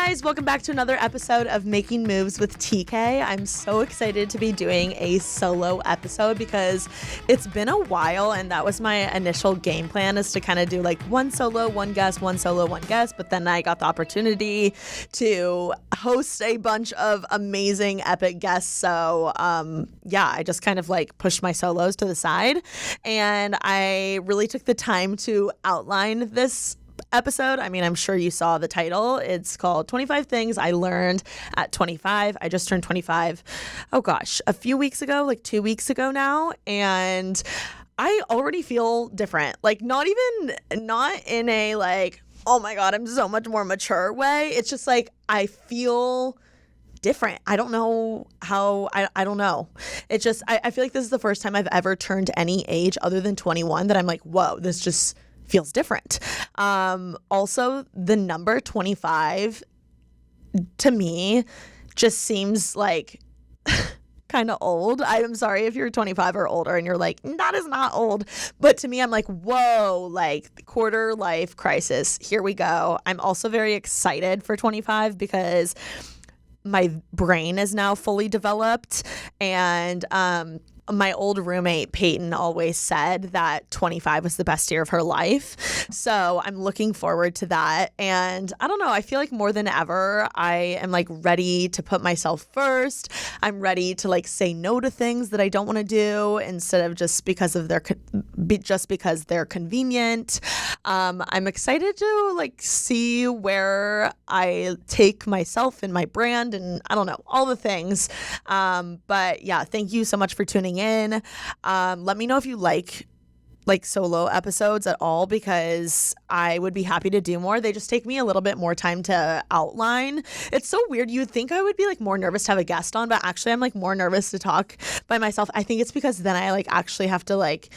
guys, welcome back to another episode of Making Moves with TK. I'm so excited to be doing a solo episode because it's been a while, and that was my initial game plan, is to kind of do like one solo, one guest, one solo, one guest. But then I got the opportunity to host a bunch of amazing epic guests. So I just kind of like pushed my solos to the side, and I really took the time to outline this episode. I mean, I'm sure you saw the title. It's called 25 Things I Learned at 25. I just turned 25, a few weeks ago, like 2 weeks ago now. And I already feel different. Like not in a like, oh my God, I'm so much more mature way. It's just like, I feel different. I don't know how, I don't know. It's just, I feel like this is the first time I've ever turned any age other than 21 that I'm like, whoa, this just feels different. Also, the number 25 to me just seems like kind of old. I'm sorry if you're 25 or older and you're like, that is not old. But to me, I'm like, whoa, like quarter life crisis. Here we go. I'm also very excited for 25 because my brain is now fully developed, and my old roommate, Peyton, always said that 25 was the best year of her life. So I'm looking forward to that. And I don't know, I feel like more than ever, I am like ready to put myself first. I'm ready to like say no to things that I don't want to do instead of just because they're convenient. I'm excited to like see where I take myself and my brand, and I don't know, all the things. But yeah, thank you so much for tuning in. Let me know if you like solo episodes at all, because I would be happy to do more. They just take me a little bit more time to outline. It's so weird. You would think I would be like more nervous to have a guest on, but actually I'm like more nervous to talk by myself. I think it's because then I like actually have to like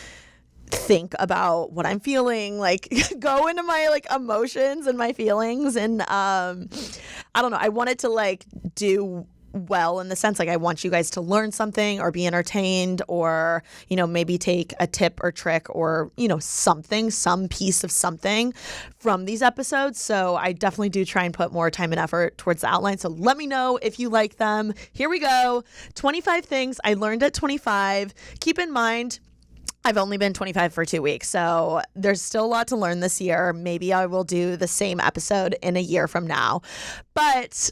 think about what I'm feeling, like go into my like emotions and my feelings. And I don't know, I wanted to like do well in the sense like I want you guys to learn something or be entertained, or maybe take a tip or trick or some piece of something from these episodes. So I definitely do try and put more time and effort towards the outline. So let me know if you like them. Here we go. 25 things I learned at 25. Keep in mind, I've only been 25 for 2 weeks, so there's still a lot to learn this year. Maybe I will do the same episode in a year from now, but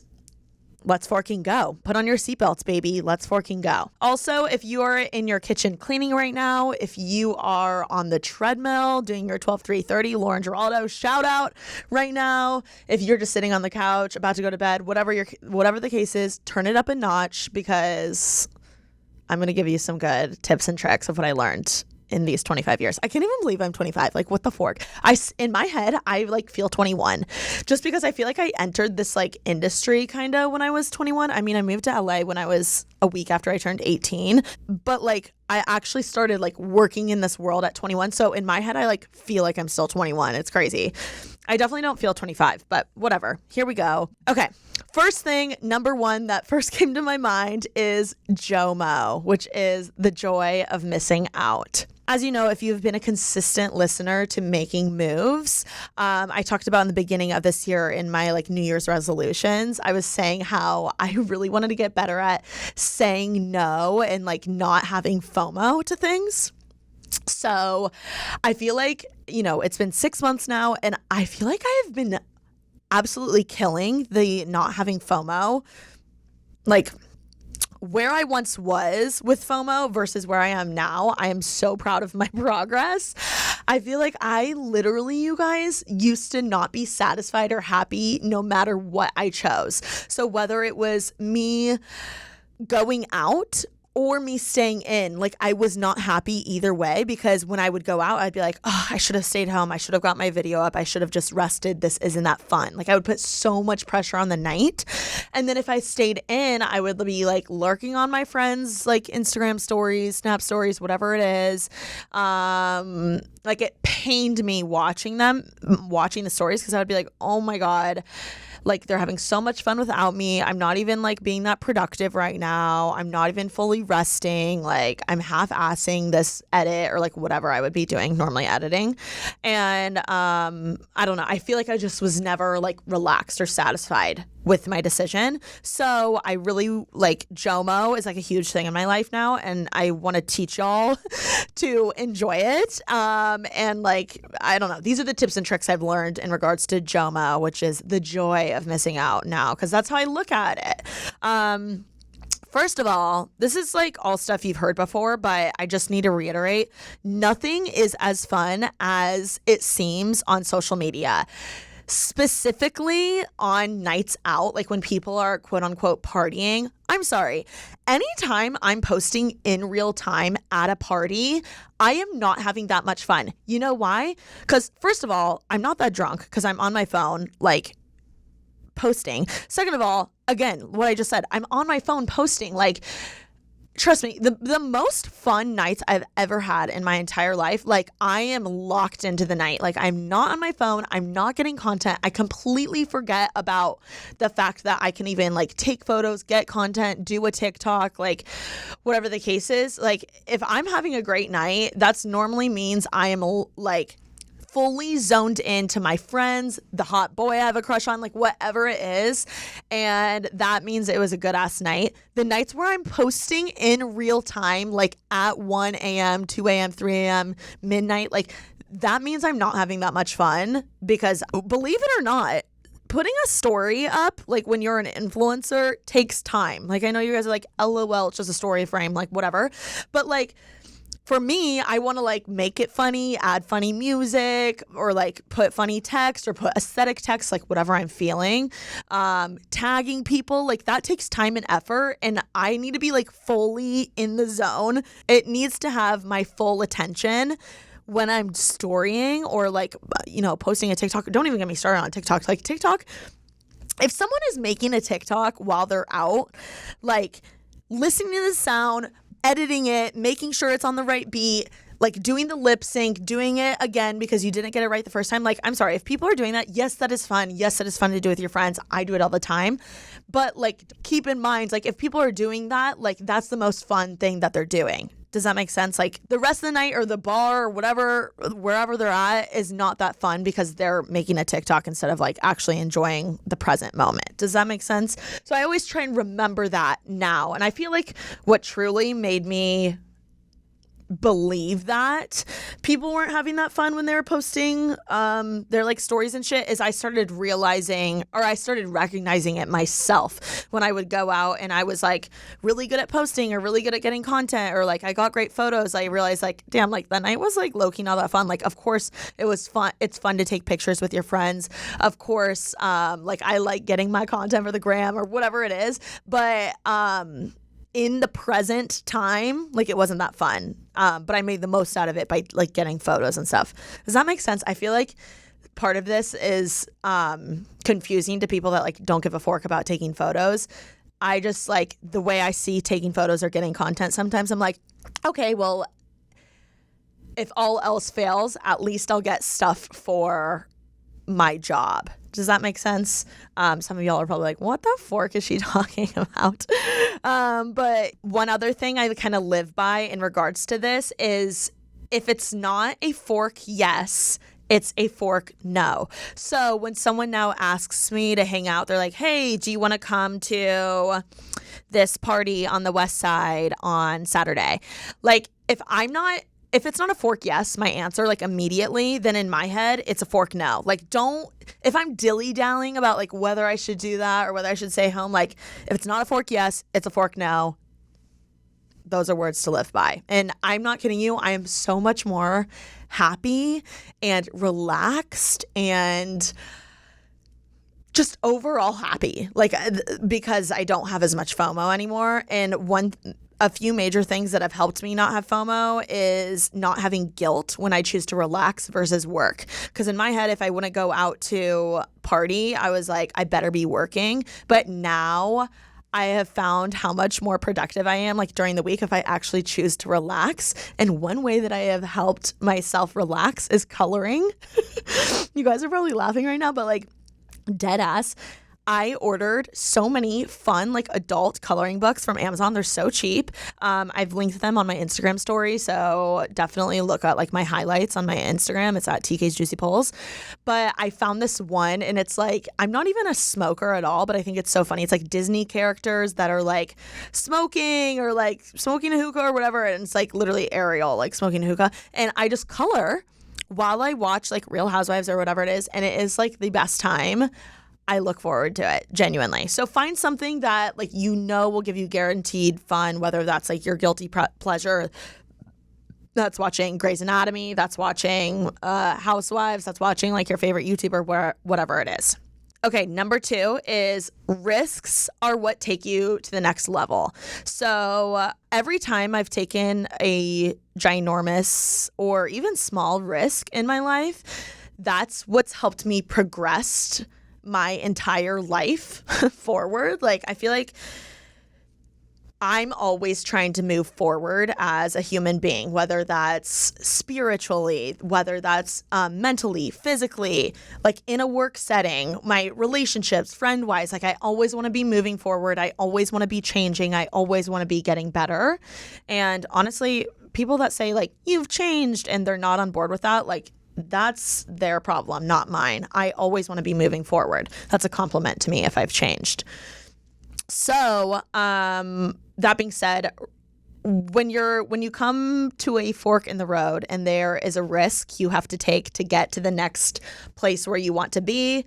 let's forking go. Put on your seatbelts, baby. Let's forking go. Also, if you are in your kitchen cleaning right now, if you are on the treadmill doing your 12-3-30, Lauren Giraldo shout out right now. If you're just sitting on the couch about to go to bed, whatever the case is, turn it up a notch, because I'm going to give you some good tips and tricks of what I learned in these 25 years. I can't even believe I'm 25. Like, what the fork? In my head, I like feel 21 just because I feel like I entered this like industry kind of when I was 21. I mean, I moved to LA when I was a week after I turned 18, but like I actually started like working in this world at 21. So in my head, I like feel like I'm still 21. It's crazy. I definitely don't feel 25, but whatever. Here we go. Okay. First thing, number one that first came to my mind is JOMO, which is the joy of missing out. As you know, if you've been a consistent listener to Making Moves, I talked about in the beginning of this year in my like New Year's resolutions, I was saying how I really wanted to get better at saying no and like not having FOMO to things. So I feel like, it's been 6 months now, and I feel like I have been absolutely killing the not having FOMO. Like, where I once was with FOMO versus where I am now, I am so proud of my progress. I feel like I literally, you guys, used to not be satisfied or happy no matter what I chose. So whether it was me going out or me staying in, like I was not happy either way, because when I would go out, I'd be like, oh, I should have stayed home. I should have got my video up. I should have just rested. This isn't that fun. Like I would put so much pressure on the night. And then if I stayed in, I would be like lurking on my friends, like Instagram stories, Snap stories, whatever it is. Like it pained me watching the stories, because I would be like, oh my God, like they're having so much fun without me. I'm not even like being that productive right now. I'm not even fully resting. Like I'm half-assing this edit or like whatever I would be doing, normally editing. And I don't know. I feel like I just was never like relaxed or satisfied with my decision. So I really like JOMO is like a huge thing in my life now, and I want to teach y'all to enjoy it. And like, I don't know, these are the tips and tricks I've learned in regards to JOMO, which is the joy of missing out now, because that's how I look at it. First of all, this is like all stuff you've heard before, but I just need to reiterate, nothing is as fun as it seems on social media. Specifically on nights out, like when people are quote unquote partying. I'm sorry. Anytime I'm posting in real time at a party, I am not having that much fun. You know why? Because first of all, I'm not that drunk because I'm on my phone, like posting. Second of all, again, what I just said, I'm on my phone posting. Like, trust me, the most fun nights I've ever had in my entire life, like I am locked into the night. Like I'm not on my phone. I'm not getting content. I completely forget about the fact that I can even like take photos, get content, do a TikTok, like whatever the case is. Like if I'm having a great night, that's normally means I am like fully zoned into my friends, the hot boy I have a crush on, like whatever it is. And that means it was a good ass night. The nights where I'm posting in real time, like at 1 a.m., 2 a.m., 3 a.m., midnight, like that means I'm not having that much fun because believe it or not, putting a story up, like when you're an influencer, takes time. Like I know you guys are like, LOL, it's just a story frame, like whatever. But like, for me, I want to like make it funny, add funny music, or like put funny text or put aesthetic text, like whatever I'm feeling. Tagging people, like that takes time and effort, and I need to be like fully in the zone. It needs to have my full attention when I'm storying or like, you know, posting a TikTok. Don't even get me started on TikTok. Like TikTok, if someone is making a TikTok while they're out, like listening to the sound, editing it, making sure it's on the right beat, like doing the lip sync, doing it again because you didn't get it right the first time. Like, I'm sorry, if people are doing that, yes, that is fun. Yes, that is fun to do with your friends. I do it all the time. But like, keep in mind, like if people are doing that, like that's the most fun thing that they're doing. Does that make sense? Like the rest of the night or the bar or whatever, wherever they're at is not that fun because they're making a TikTok instead of like actually enjoying the present moment. Does that make sense? So I always try and remember that now. And I feel like what truly made me believe that people weren't having that fun when they were posting their like stories and shit is I started realizing, or I started recognizing it myself when I would go out and I was like really good at posting or really good at getting content or like I got great photos. I realized like, damn, like the night was like low-key not that fun. Like of course it was fun. It's fun to take pictures with your friends. Of course, like I like getting my content for the gram or whatever it is, but in the present time, like it wasn't that fun. But I made the most out of it by like getting photos and stuff. Does that make sense? I feel like part of this is confusing to people that like don't give a fork about taking photos. I just like the way I see taking photos or getting content. Sometimes I'm like, okay, well, if all else fails, at least I'll get stuff for my job. Does that make sense? Some of y'all are probably like, what the fork is she talking about? But one other thing I kind of live by in regards to this is if it's not a fork, yes, it's a fork, no. So when someone now asks me to hang out, they're like, hey, do you want to come to this party on the West Side on Saturday? Like if it's not a fork yes, my answer like immediately, then in my head, it's a fork no. Like if I'm dilly-dallying about like whether I should do that or whether I should stay home, like if it's not a fork yes, it's a fork no. Those are words to live by. And I'm not kidding you. I am so much more happy and relaxed and just overall happy, like because I don't have as much FOMO anymore. And a few major things that have helped me not have FOMO is not having guilt when I choose to relax versus work. Because in my head, if I wouldn't go out to party, I was like, I better be working. But now I have found how much more productive I am like during the week if I actually choose to relax. And one way that I have helped myself relax is coloring. You guys are probably laughing right now, but like dead ass. I ordered so many fun like adult coloring books from Amazon. They're so cheap. I've linked them on my Instagram story, so definitely look at like my highlights on my Instagram. It's at TK's Juicy Pulls. But I found this one, and it's like, I'm not even a smoker at all, but I think it's so funny. It's like Disney characters that are like smoking or like smoking a hookah or whatever, and it's like literally Ariel like smoking a hookah, and I just color while I watch like Real Housewives or whatever it is, and it is like the best time. I look forward to it, genuinely. So find something that like will give you guaranteed fun, whether that's like your guilty pleasure, that's watching Grey's Anatomy, that's watching Housewives, that's watching like your favorite YouTuber, whatever it is. Okay, number 2 is risks are what take you to the next level. So every time I've taken a ginormous or even small risk in my life, that's what's helped me progress my entire life forward. Like, I feel like I'm always trying to move forward as a human being, whether that's spiritually, whether that's mentally, physically, like in a work setting, my relationships, friend-wise. Like, I always want to be moving forward. I always want to be changing. I always want to be getting better. And honestly, people that say like, you've changed, and they're not on board with that, like, that's their problem, not mine. I always want to be moving forward. That's a compliment to me if I've changed. So, that being said, when you come to a fork in the road and there is a risk you have to take to get to the next place where you want to be,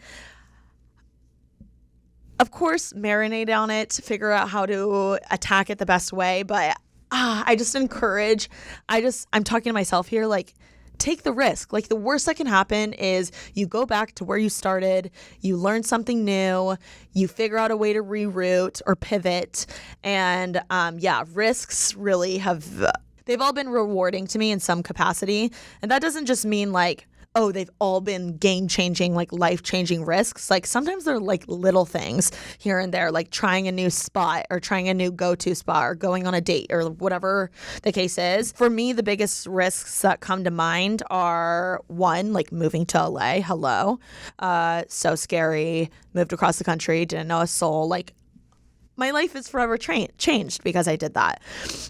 of course, marinate on it, figure out how to attack it the best way. But I'm talking to myself here, like, take the risk. Like, the worst that can happen is you go back to where you started, you learn something new, you figure out a way to reroute or pivot. And risks really they've all been rewarding to me in some capacity. And that doesn't just mean like, oh, they've all been game-changing, like life-changing risks. Like, sometimes they're like little things here and there, like trying a new spot or trying a new go-to spot or going on a date or whatever the case is. For me, the biggest risks that come to mind are, one, like moving to LA. Hello. So scary. Moved across the country, didn't know a soul. Like, my life is forever changed because I did that.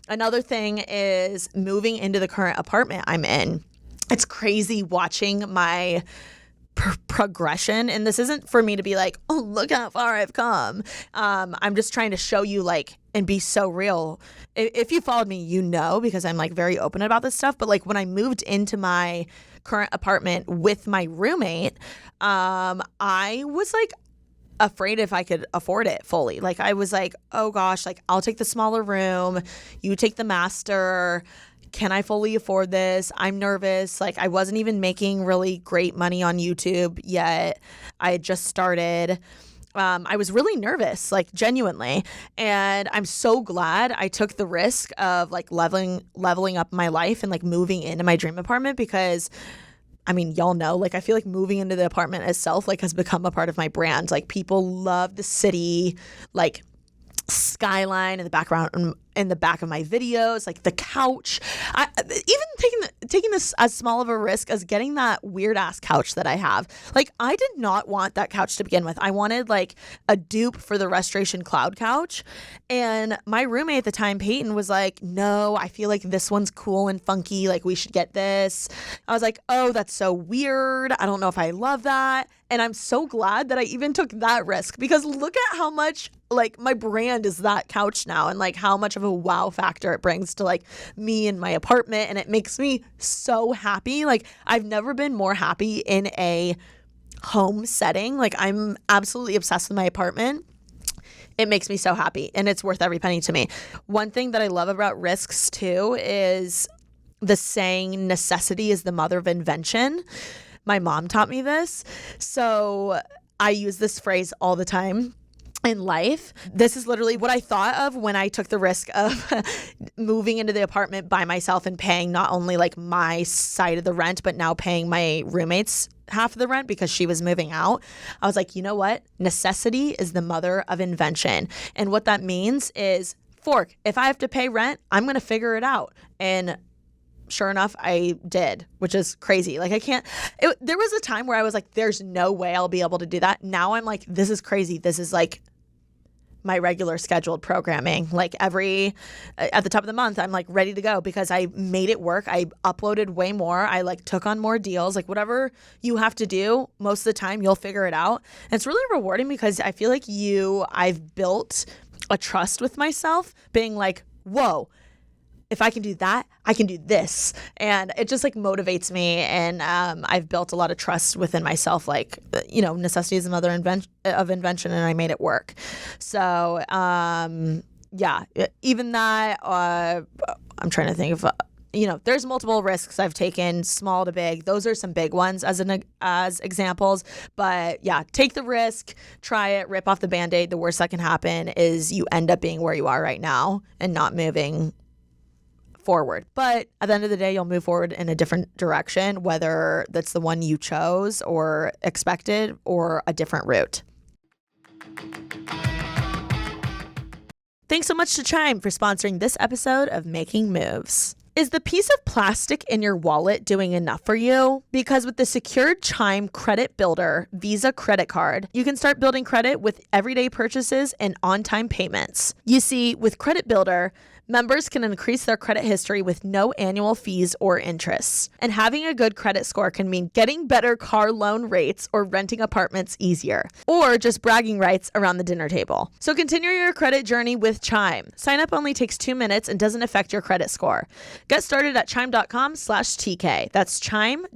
Another thing is moving into the current apartment I'm in. It's crazy watching my progression. And this isn't for me to be like, oh, look how far I've come. I'm just trying to show you, like, and be so real. If you followed me, you know, because I'm like very open about this stuff. But like, when I moved into my current apartment with my roommate, I was like afraid if I could afford it fully. Like, I was like, oh gosh, like, I'll take the smaller room, you take the master. Can I fully afford this? I'm nervous. Like, I wasn't even making really great money on YouTube yet. I had just started. I was really nervous, like, genuinely. And I'm so glad I took the risk of like leveling up my life and like moving into my dream apartment, because I mean, y'all know, like, I feel like moving into the apartment itself like has become a part of my brand. Like, people love the city, like, skyline in the background, in the back of my videos, like the couch. Even taking this as small of a risk as getting that weird ass couch that I have. Like, I did not want that couch to begin with. I wanted like a dupe for the Restoration Cloud couch, and my roommate at the time, Peyton, was like, no, I feel like this one's cool and funky, like we should get this. I was like, oh, that's so weird, I don't know if I love that. And I'm so glad that I even took that risk, because look at how much like my brand is that couch now, and like how much of a wow factor it brings to like me and my apartment. And it makes me so happy. Like, I've never been more happy in a home setting. Like, I'm absolutely obsessed with my apartment. It makes me so happy, and it's worth every penny to me. One thing that I love about risks too is the saying, necessity is the mother of invention. My mom taught me this. So I use this phrase all the time in life. This is literally what I thought of when I took the risk of moving into the apartment by myself and paying not only like my side of the rent, but now paying my roommate's half of the rent because she was moving out. I was like, you know what? Necessity is the mother of invention. And what that means is, fork, if I have to pay rent, I'm going to figure it out. And sure enough, I did, which is crazy. Like there was a time where I was like, there's no way I'll be able to do that. Now I'm like, this is crazy. This is like my regular scheduled programming. Like at the top of the month, I'm like ready to go because I made it work. I uploaded way more. I like took on more deals, like whatever you have to do most of the time, you'll figure it out. And it's really rewarding because I feel like I've built a trust with myself being like, whoa, if I can do that, I can do this. And it just like motivates me. And I've built a lot of trust within myself, like, necessity is the mother of invention, and I made it work. So yeah, even that, I'm trying to think of, there's multiple risks I've taken, small to big. Those are some big ones as examples. But yeah, take the risk, try it, rip off the Band-Aid. The worst that can happen is you end up being where you are right now and not moving forward. But at the end of the day, you'll move forward in a different direction, whether that's the one you chose or expected or a different route. Thanks so much to Chime for sponsoring this episode of Making Moves. Is the piece of plastic in your wallet doing enough for you? Because with the secured Chime Credit Builder Visa credit card, you can start building credit with everyday purchases and on-time payments. You see, with Credit Builder, members can increase their credit history with no annual fees or interests. And having a good credit score can mean getting better car loan rates or renting apartments easier, or just bragging rights around the dinner table. So continue your credit journey with Chime. Sign up only takes 2 minutes and doesn't affect your credit score. Get started at chime.com/TK. That's chime.com/TK.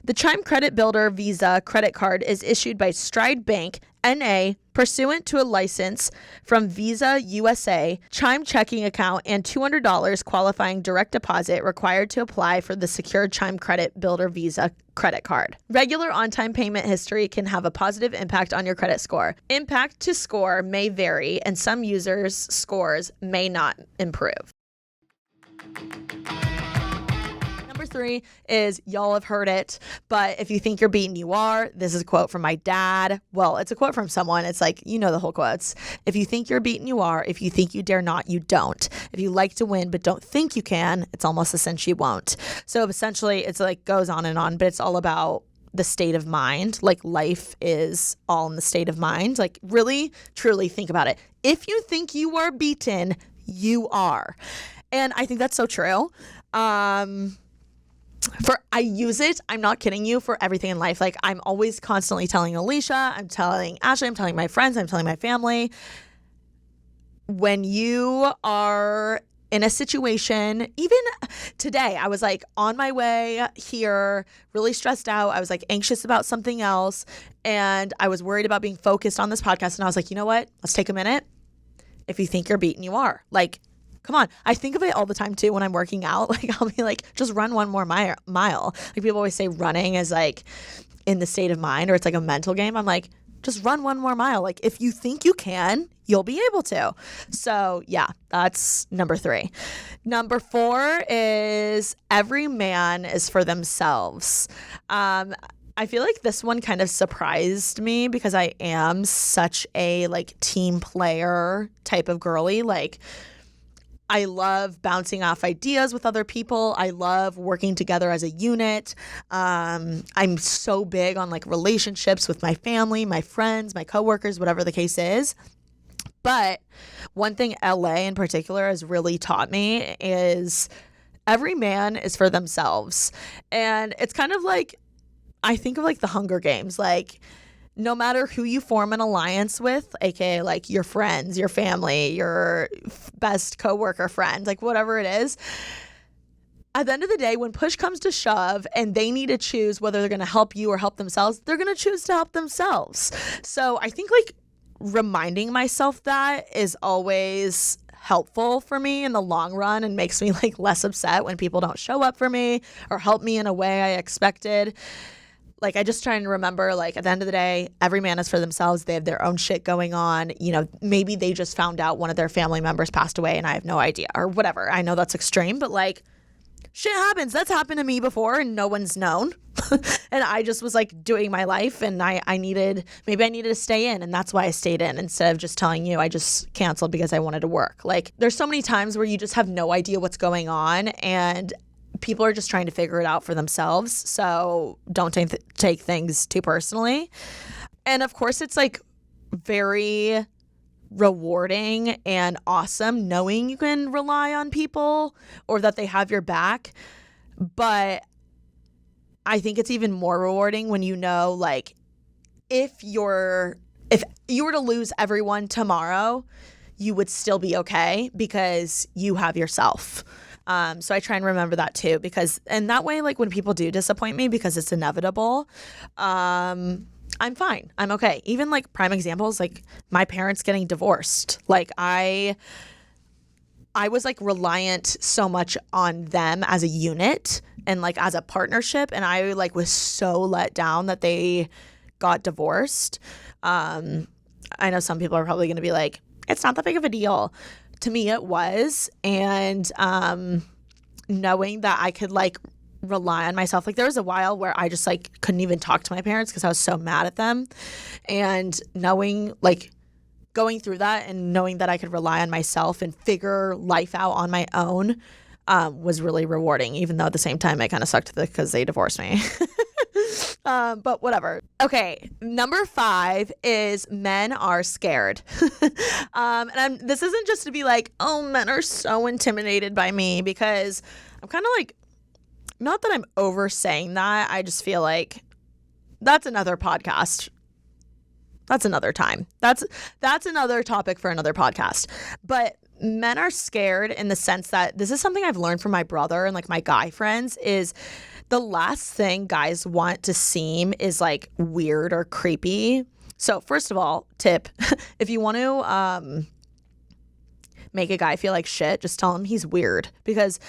The Chime Credit Builder Visa credit card is issued by Stride Bank, N.A., pursuant to a license from Visa USA, Chime checking account, and $200 qualifying direct deposit required to apply for the secured Chime Credit Builder Visa credit card. Regular on-time payment history can have a positive impact on your credit score. Impact to score may vary, and some users' scores may not improve. Number 3 is, y'all have heard it, but if you think you're beaten, you are. This is a quote from my dad. Well, it's a quote from someone. It's like, the whole quotes. If you think you're beaten, you are. If you think you dare not, you don't. If you like to win but don't think you can, it's almost a cinch you won't. So essentially, it's like goes on and on, but it's all about the state of mind. Like life is all in the state of mind. Like really, truly think about it. If you think you are beaten, you are. And I think that's so true. I use it, I'm not kidding you, for everything in life. Like I'm always constantly telling Alicia, I'm telling Ashley, I'm telling my friends, I'm telling my family. When you are in a situation, even today, I was like on my way here, really stressed out. I was like anxious about something else. And I was worried about being focused on this podcast. And I was like, you know what? Let's take a minute. If you think you're beaten, you are. Like, come on. I think of it all the time too when I'm working out. Like I'll be like, just run one more mile. Like people always say running is like in the state of mind, or it's like a mental game. I'm like, just run one more mile. Like if you think you can, you'll be able to. So yeah, that's number 3. Number 4 is every man is for themselves. I feel like this one kind of surprised me because I am such a like team player type of girly. Like I love bouncing off ideas with other people. I love working together as a unit. I'm so big on like relationships with my family, my friends, my coworkers, whatever the case is. But one thing LA in particular has really taught me is every man is for themselves. And it's kind of like, I think of like the Hunger Games, like no matter who you form an alliance with, aka like your friends, your family, your best coworker friend, like whatever it is, at the end of the day, when push comes to shove and they need to choose whether they're going to help you or help themselves, they're going to choose to help themselves. So I think like reminding myself that is always helpful for me in the long run and makes me like less upset when people don't show up for me or help me in a way I expected. Like, I just try and remember, like, at the end of the day, every man is for themselves. They have their own shit going on. You know, maybe they just found out one of their family members passed away and I have no idea or whatever. I know that's extreme, but like, shit happens. That's happened to me before and no one's known. And I just was like doing my life, and I needed to stay in, and that's why I stayed in instead of just telling you I just canceled because I wanted to work. Like, there's so many times where you just have no idea what's going on, and people are just trying to figure it out for themselves. So don't take things too personally. And of course, it's like very rewarding and awesome knowing you can rely on people or that they have your back. But I think it's even more rewarding when you know, like, if you were to lose everyone tomorrow, you would still be okay because you have yourself. So I try and remember that too, and that way, like, when people do disappoint me, because it's inevitable, I'm fine. I'm okay. Even like prime examples, like my parents getting divorced. Like I was like reliant so much on them as a unit and like as a partnership. And I like was so let down that they got divorced. I know some people are probably going to be like, it's not that big of a deal. To me, it was. And knowing that I could like rely on myself. Like, there was a while where I just like couldn't even talk to my parents because I was so mad at them. And knowing, like, going through that and knowing that I could rely on myself and figure life out on my own was really rewarding, even though at the same time it kind of sucked because they divorced me. But whatever. Okay, number 5 is men are scared. And this isn't just to be like, oh, men are so intimidated by me, because I'm kind of like, not that I'm over saying that. I just feel like that's another podcast. That's another time. That's another topic for another podcast. But men are scared in the sense that this is something I've learned from my brother and like my guy friends, is the last thing guys want to seem is like weird or creepy. So first of all, tip, if you want to make a guy feel like shit, just tell him he's weird, because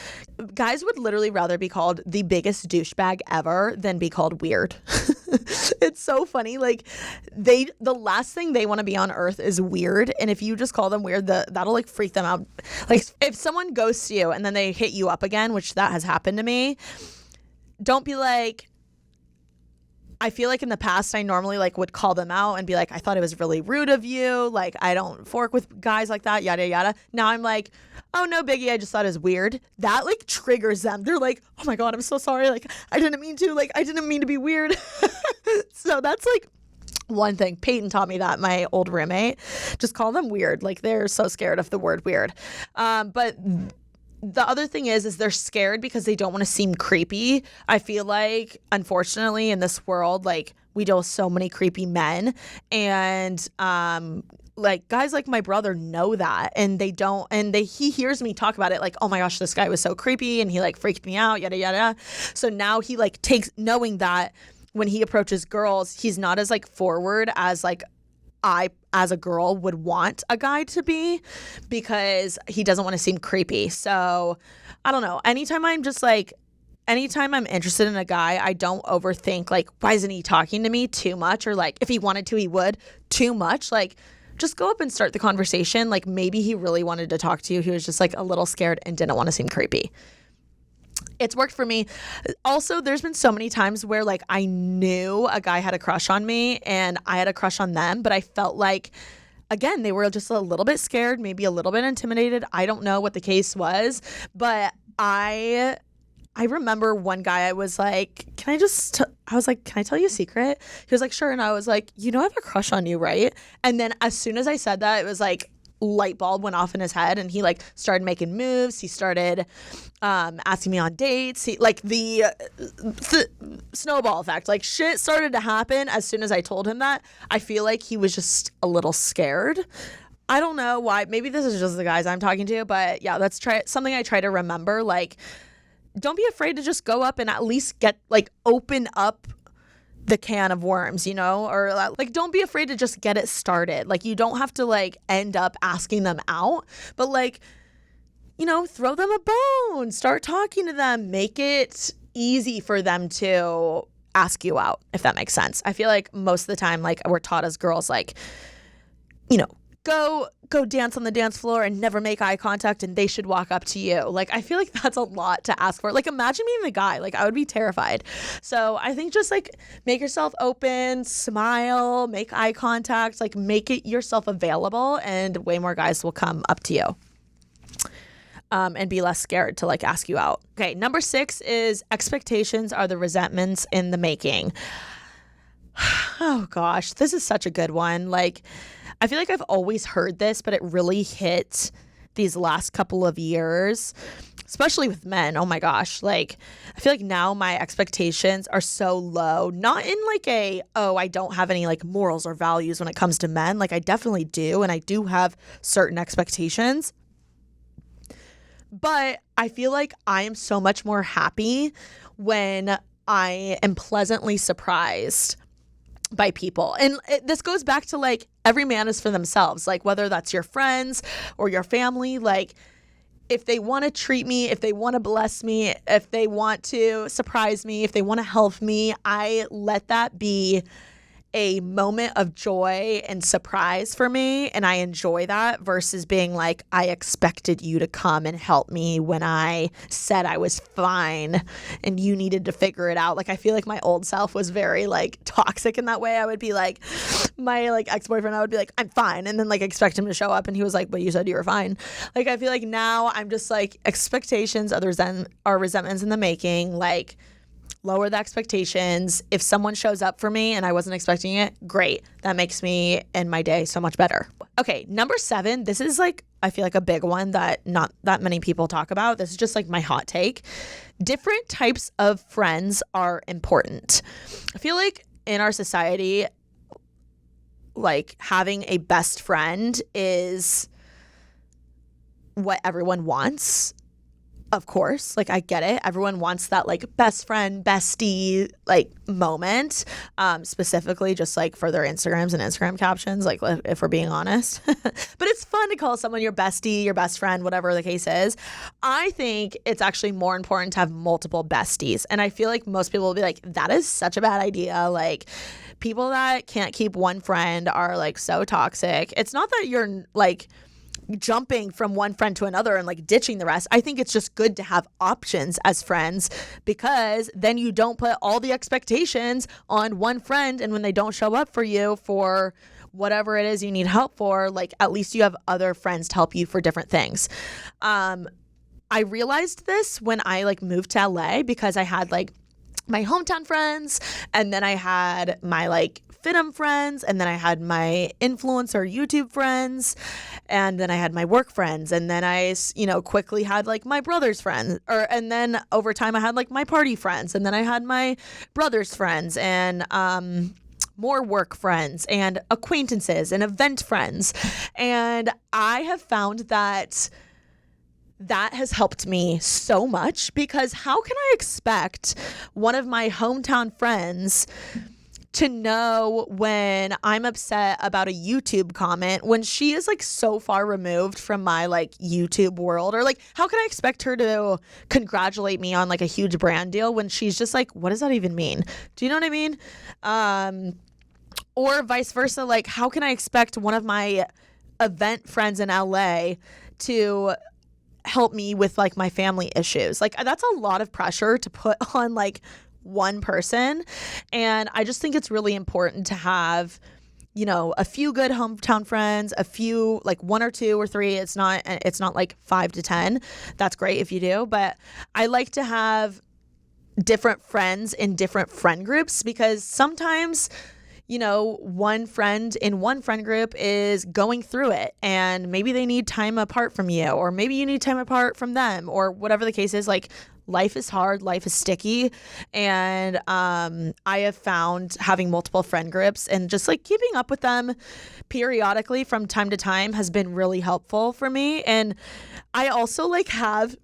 guys would literally rather be called the biggest douchebag ever than be called weird. It's so funny. Like, the last thing they want to be on earth is weird, and if you just call them weird, that'll like freak them out. Like, if someone ghosts you and then they hit you up again, which that has happened to me, don't be like, I feel like in the past I normally like would call them out and be like, I thought it was really rude of you. Like, I don't fork with guys like that, yada, yada. Now I'm like, oh, no biggie. I just thought it was weird. That like triggers them. They're like, oh my God, I'm so sorry. Like, I didn't mean to be weird. So that's like one thing. Peyton taught me that, my old roommate. Just call them weird. Like, they're so scared of the word weird. But the other thing is they're scared because they don't want to seem creepy. I feel like, unfortunately, in this world, like, we deal with so many creepy men, and like, guys like my brother know that, and they don't, and he hears me talk about it like, oh my gosh, this guy was so creepy and he like freaked me out, yada yada. So now he like takes, knowing that when he approaches girls, he's not as like forward as like I, as a girl, would want a guy to be, because he doesn't want to seem creepy. So I don't know. Anytime I'm interested in a guy, I don't overthink, like, why isn't he talking to me too much? Or like, if he wanted to, he would too much. Like, just go up and start the conversation. Like, maybe he really wanted to talk to you. He was just like a little scared and didn't want to seem creepy. It's worked for me. Also, there's been so many times where like I knew a guy had a crush on me and I had a crush on them, but I felt like, again, they were just a little bit scared, maybe a little bit intimidated. I don't know what the case was, but I remember one guy, I was like, can I tell you a secret? He was like, sure. And I was like, you know, I have a crush on you, right? And then as soon as I said that, it was like, light bulb went off in his head, and he like started making moves. He started asking me on dates. He like the snowball effect, like shit started to happen as soon as I told him that. I feel like he was just a little scared. I don't know why. Maybe this is just the guys I'm talking to, but yeah, that's something I try to remember. Like, don't be afraid to just go up and at least open up the can of worms, you know, or like, don't be afraid to just get it started. Like, you don't have to like end up asking them out, but like, you know, throw them a bone, start talking to them, make it easy for them to ask you out, if that makes sense. I feel like most of the time, like, we're taught as girls, like, you know, go dance on the dance floor and never make eye contact and they should walk up to you. Like, I feel like that's a lot to ask for. Like, imagine being the guy. Like, I would be terrified. So I think just like make yourself open, smile, make eye contact, like make it yourself available, and way more guys will come up to you. And be less scared to like ask you out. Okay, number 6 is expectations are the resentments in the making. Oh gosh, this is such a good one. Like, I feel like I've always heard this, but it really hit these last couple of years, especially with men. Oh my gosh. Like, I feel like now my expectations are so low, not in like I don't have any like morals or values when it comes to men. Like, I definitely do. And I do have certain expectations, but I feel like I am so much more happy when I am pleasantly surprised by people. And this goes back to like every man is for themselves, like whether that's your friends or your family. Like, if they want to treat me, if they want to bless me, if they want to surprise me, if they want to help me, I let that be a moment of joy and surprise for me, and I enjoy that versus being like, I expected you to come and help me when I said I was fine and you needed to figure it out. Like, I feel like my old self was very like toxic in that way. I would be like, my like ex-boyfriend, I would be like, I'm fine, and then like expect him to show up and he was like, but you said you were fine. Like, I feel like now I'm just like, expectations other than are resentments in the making. Like, lower the expectations. If someone shows up for me and I wasn't expecting it, great. That makes me and my day so much better. Okay, number 7. This is like, I feel like a big one that not that many people talk about. This is just like my hot take. Different types of friends are important. I feel like in our society, like having a best friend is what everyone wants. Of course, like I get it. Everyone wants that like best friend, bestie like moment, specifically just like for their Instagrams and Instagram captions, like if we're being honest. But it's fun to call someone your bestie, your best friend, whatever the case is. I think it's actually more important to have multiple besties. And I feel like most people will be like, that is such a bad idea. Like, people that can't keep one friend are like so toxic. It's not that you're like jumping from one friend to another and like ditching the rest. I think it's just good to have options as friends, because then you don't put all the expectations on one friend, and when they don't show up for you for whatever it is you need help for, like at least you have other friends to help you for different things. I realized this when I like moved to LA, because I had like my hometown friends, and then I had my like Fitum friends, and then I had my influencer YouTube friends, and then I had my work friends, and then I, quickly had like my brother's friends, and then over time I had like my party friends, and then I had my brother's friends, and more work friends and acquaintances and event friends. And I have found that has helped me so much, because how can I expect one of my hometown friends to know when I'm upset about a YouTube comment when she is like so far removed from my like YouTube world? Or like, how can I expect her to congratulate me on like a huge brand deal when she's just like, what does that even mean? Do you know what I mean? Or vice versa. Like, how can I expect one of my event friends in LA to help me with like my family issues? Like, that's a lot of pressure to put on like one person. And I just think it's really important to have, a few good hometown friends, a few, like 1 or 2 or 3. It's not like 5 to 10. That's great if you do. But I like to have different friends in different friend groups, because sometimes one friend in one friend group is going through it, and maybe they need time apart from you, or maybe you need time apart from them, or whatever the case is. Like, life is hard, life is sticky, and I have found having multiple friend groups and just like keeping up with them periodically from time to time has been really helpful for me. And I also like have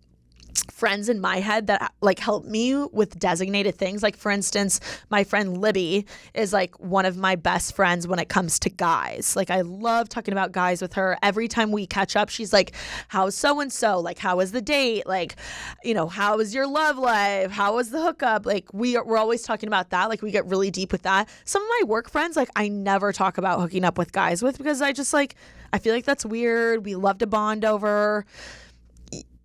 friends in my head that like help me with designated things. Like for instance, my friend Libby is like one of my best friends when it comes to guys. Like I love talking about guys with her. Every time we catch up, she's like, how's so-and-so? Like, how was the date? Like, you know, how was your love life? How was the hookup? Like we're always talking about that. Like we get really deep with that. Some of my work friends, like I never talk about hooking up with guys with, because I just like, I feel like that's weird. We love to bond over,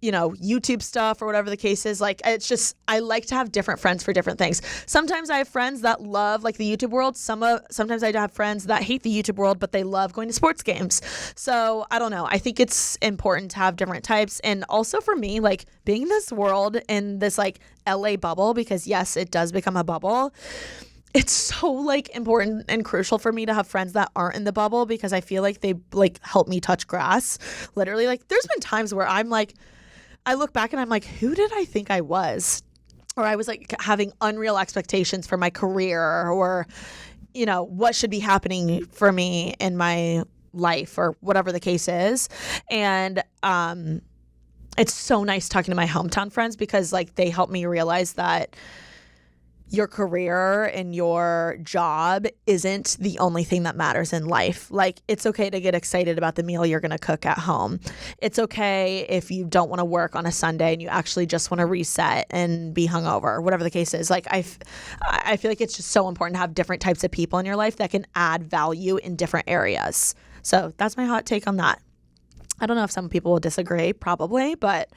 you know, YouTube stuff or whatever the case is. Like, it's just, I like to have different friends for different things. Sometimes I have friends that love like the YouTube world. Sometimes I have friends that hate the YouTube world, but they love going to sports games. So I don't know. I think it's important to have different types. And also for me, like being in this world, in this like LA bubble, because yes, it does become a bubble. It's so like important and crucial for me to have friends that aren't in the bubble, because I feel like they like help me touch grass. Literally, like there's been times where I'm like, I look back and I'm like, who did I think I was? Or I was like having unreal expectations for my career, or, you know, what should be happening for me in my life, or whatever the case is. And it's so nice talking to my hometown friends, because like they help me realize that your career and your job isn't the only thing that matters in life. Like, it's okay to get excited about the meal you're going to cook at home. It's okay if you don't want to work on a Sunday and you actually just want to reset and be hungover, whatever the case is. Like, I feel like it's just so important to have different types of people in your life that can add value in different areas. So that's my hot take on that. I don't know if some people will disagree, probably, but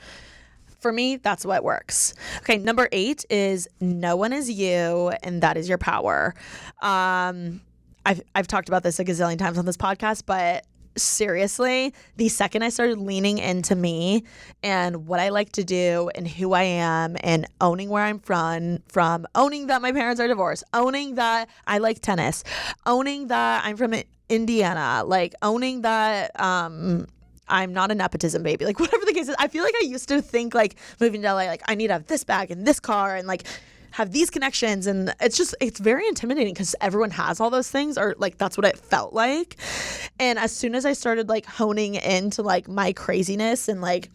for me, that's what works. Okay, number 8 is no one is you, and that is your power. I've talked about this a gazillion times on this podcast, but seriously, the second I started leaning into me and what I like to do and who I am, and owning where I'm from owning that my parents are divorced, owning that I like tennis, owning that I'm from Indiana, like owning that I'm not a nepotism baby, like whatever the case is. I feel like I used to think like moving to LA, like I need to have this bag and this car and like have these connections. And it's very intimidating because everyone has all those things, or like that's what it felt like. And as soon as I started like honing into like my craziness and like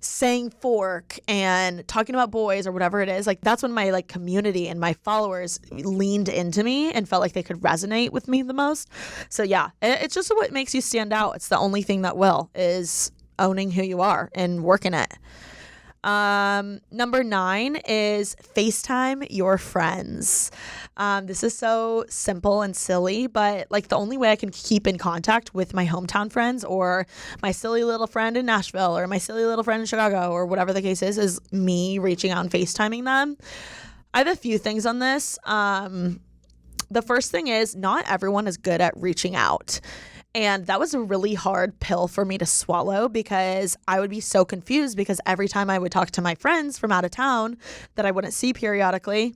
saying fork and talking about boys or whatever it is, like that's when my like community and my followers leaned into me and felt like they could resonate with me the most. So yeah, it's just what makes you stand out. It's the only thing that will, is owning who you are and working it. Number 9 is FaceTime your friends. This is so simple and silly, but like the only way I can keep in contact with my hometown friends, or my silly little friend in Nashville, or my silly little friend in Chicago, or whatever the case is me reaching out and FaceTiming them. I have a few things on this. The first thing is, not everyone is good at reaching out. And that was a really hard pill for me to swallow, because I would be so confused, because every time I would talk to my friends from out of town that I wouldn't see periodically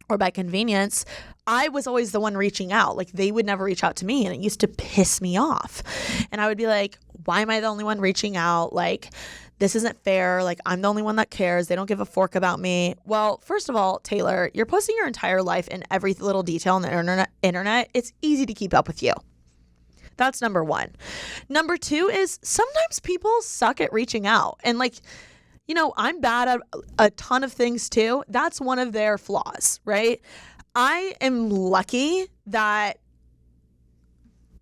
or by convenience, I was always the one reaching out. Like they would never reach out to me, and it used to piss me off. And I would be like, why am I the only one reaching out? Like, this isn't fair. Like, I'm the only one that cares. They don't give a fork about me. Well, first of all, Taylor, you're posting your entire life and every little detail on the internet. It's easy to keep up with you. That's number 1. Number 2 is sometimes people suck at reaching out. And like, you know, I'm bad at a ton of things too. That's one of their flaws, right? I am lucky that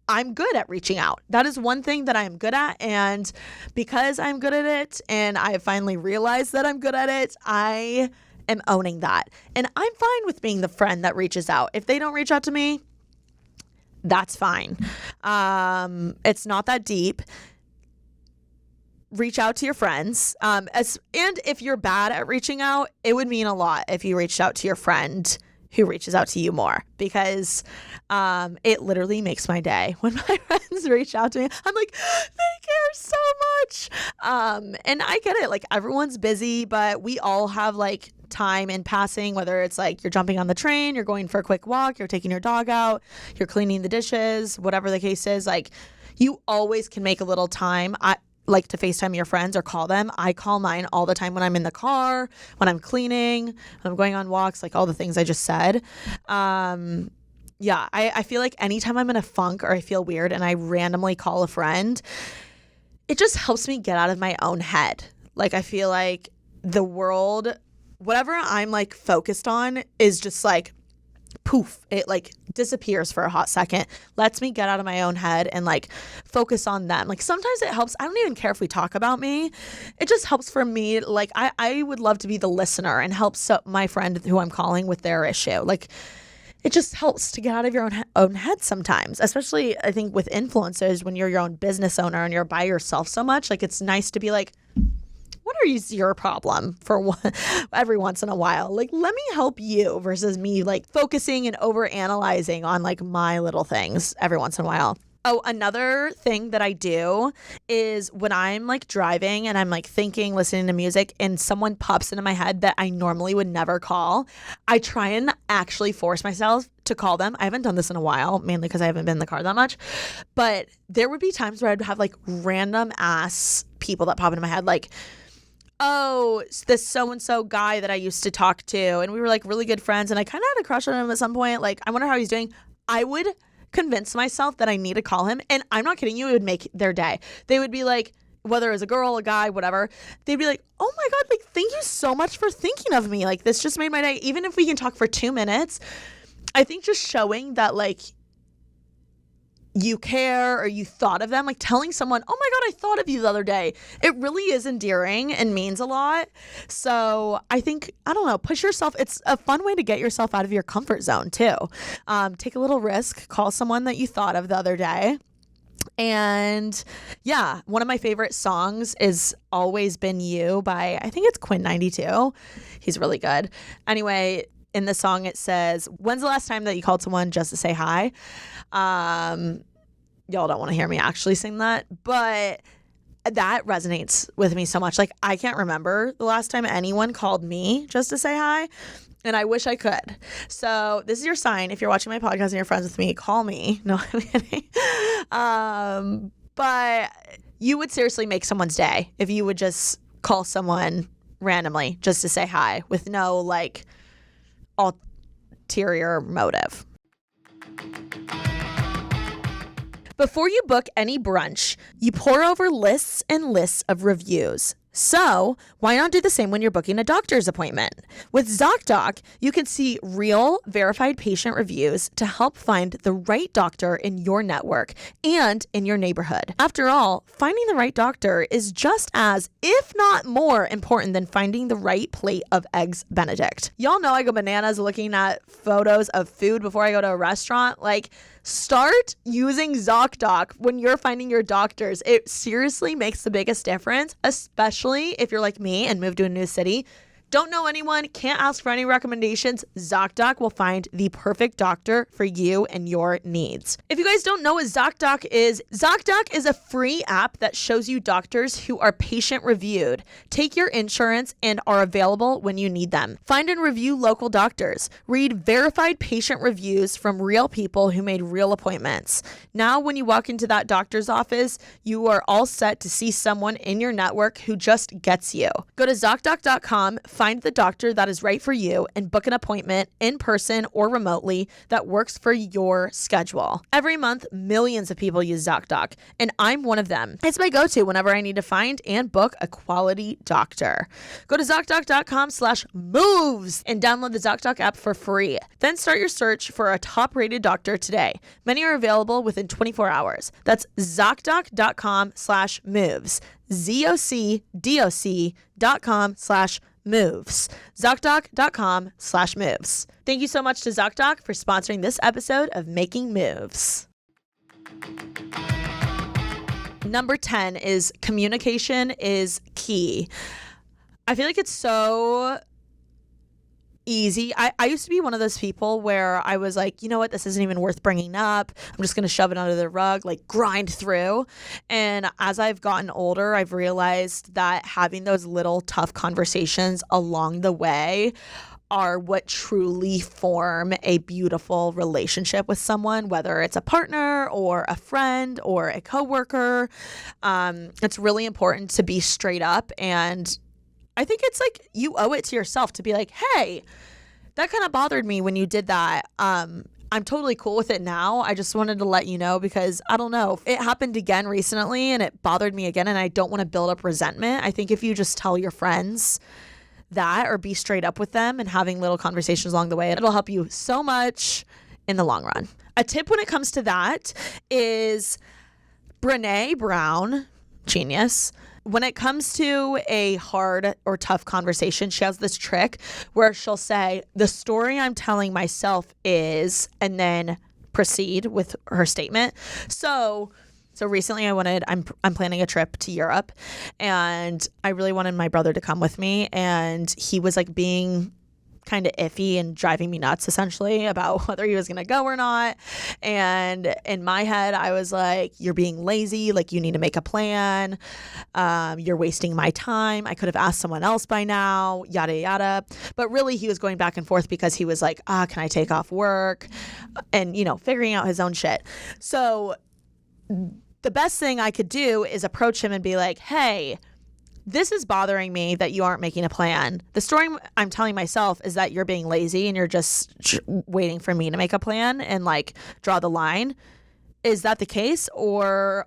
I'm good at reaching out. That is one thing that I am good at. And because I'm good at it, and I have finally realized that I'm good at it, I am owning that. And I'm fine with being the friend that reaches out. If they don't reach out to me, that's fine. It's not that deep. Reach out to your friends. And if you're bad at reaching out, it would mean a lot if you reached out to your friend who reaches out to you more, because it literally makes my day when my friends reach out to me. I'm like, they care so much. And I get it. Like, everyone's busy, but we all have like time in passing, whether it's like you're jumping on the train, you're going for a quick walk, you're taking your dog out, you're cleaning the dishes, whatever the case is. Like, you always can make a little time. I like to FaceTime your friends or call them. I call mine all the time when I'm in the car, when I'm cleaning, when I'm going on walks, like all the things I just said. Yeah, I feel like anytime I'm in a funk or I feel weird and I randomly call a friend, it just helps me get out of my own head. Like, I feel like the world, whatever I'm like focused on is just like poof, it like disappears for a hot second, lets me get out of my own head and like focus on them. Like sometimes it helps. I don't even care if we talk about me. It just helps for me. Like I would love to be the listener and help my friend who I'm calling with their issue. Like it just helps to get out of your own head sometimes, especially I think with influencers when you're your own business owner and you're by yourself so much. Like it's nice to be like, what is your problem for every once in a while? Like, let me help you versus me like focusing and over analyzing on like my little things every once in a while. Oh, another thing that I do is when I'm like driving and I'm like thinking, listening to music, and someone pops into my head that I normally would never call, I try and actually force myself to call them. I haven't done this in a while, mainly because I haven't been in the car that much. But there would be times where I'd have like random ass people that pop into my head, like, oh, this so-and-so guy that I used to talk to, and we were like really good friends, and I kind of had a crush on him at some point. Like, I wonder how he's doing. I would convince myself that I need to call him, and I'm not kidding you, it would make their day. They would be like, whether it was a girl, a guy, whatever, they'd be like, oh my God, like, thank you so much for thinking of me. Like, this just made my day. Even if we can talk for 2 minutes, I think just showing that, like, you care or you thought of them, like telling someone, oh my God, I thought of you the other day. It really is endearing and means a lot. So I think, I don't know, push yourself. It's a fun way to get yourself out of your comfort zone too. Take a little risk, call someone that you thought of the other day. And yeah, one of my favorite songs is Always Been You by, I think it's Quinn92. He's really good. Anyway, in the song, it says, when's the last time that you called someone just to say hi? Y'all don't want to hear me actually sing that, but that resonates with me so much. Like, I can't remember the last time anyone called me just to say hi, and I wish I could. So this is your sign. If you're watching my podcast and you're friends with me, call me. No, I'm kidding. But you would seriously make someone's day if you would just call someone randomly just to say hi with no like ulterior motive. Before you book any brunch, you pore over lists and lists of reviews. So why not do the same when you're booking a doctor's appointment? With ZocDoc, you can see real, verified patient reviews to help find the right doctor in your network and in your neighborhood. After all, finding the right doctor is just as, if not more, important than finding the right plate of Eggs Benedict. Y'all know I go bananas looking at photos of food before I go to a restaurant. Like, start using ZocDoc when you're finding your doctors. It seriously makes the biggest difference, especially if you're like me and moved to a new city. Don't know anyone, can't ask for any recommendations. ZocDoc will find the perfect doctor for you and your needs. If you guys don't know what ZocDoc is a free app that shows you doctors who are patient reviewed, take your insurance, and are available when you need them. Find and review local doctors. Read verified patient reviews from real people who made real appointments. Now, when you walk into that doctor's office, you are all set to see someone in your network who just gets you. Go to ZocDoc.com, find the doctor that is right for you, and book an appointment in person or remotely that works for your schedule. Every month, millions of people use ZocDoc, and I'm one of them. It's my go-to whenever I need to find and book a quality doctor. Go to ZocDoc.com/moves and download the ZocDoc app for free. Then start your search for a top-rated doctor today. Many are available within 24 hours. That's ZocDoc.com/moves. ZocDoc.com/moves. ZocDoc.com/moves. Thank you so much to ZocDoc for sponsoring this episode of Making Moves. Number 10 is communication is key. I feel like it's so easy. I used to be one of those people where I was like, you know what, this isn't even worth bringing up. I'm just going to shove it under the rug, like grind through. And as I've gotten older, I've realized that having those little tough conversations along the way are what truly form a beautiful relationship with someone, whether it's a partner or a friend or a coworker. It's really important to be straight up, and I think it's like you owe it to yourself to be like, hey, that kind of bothered me when you did that. I'm totally cool with it now. I just wanted to let you know because I don't know. It happened again recently and it bothered me again, and I don't want to build up resentment. I think if you just tell your friends that or be straight up with them and having little conversations along the way. It'll help you so much in the long run. A tip when it comes to that is Brené Brown, genius. When it comes to a hard or tough conversation, she has this trick where she'll say, the story I'm telling myself is, and then proceed with her statement. So recently I'm planning a trip to Europe, and I really wanted my brother to come with me, and he was like being kind of iffy and driving me nuts essentially about whether he was going to go or not. And in my head, I was like, you're being lazy. Like, you need to make a plan. You're wasting my time. I could have asked someone else by now, yada, yada. But really he was going back and forth because he was like, can I take off work? And, figuring out his own shit. So the best thing I could do is approach him and be like, hey, this is bothering me that you aren't making a plan. The story I'm telling myself is that you're being lazy and you're just waiting for me to make a plan and like draw the line. Is that the case, or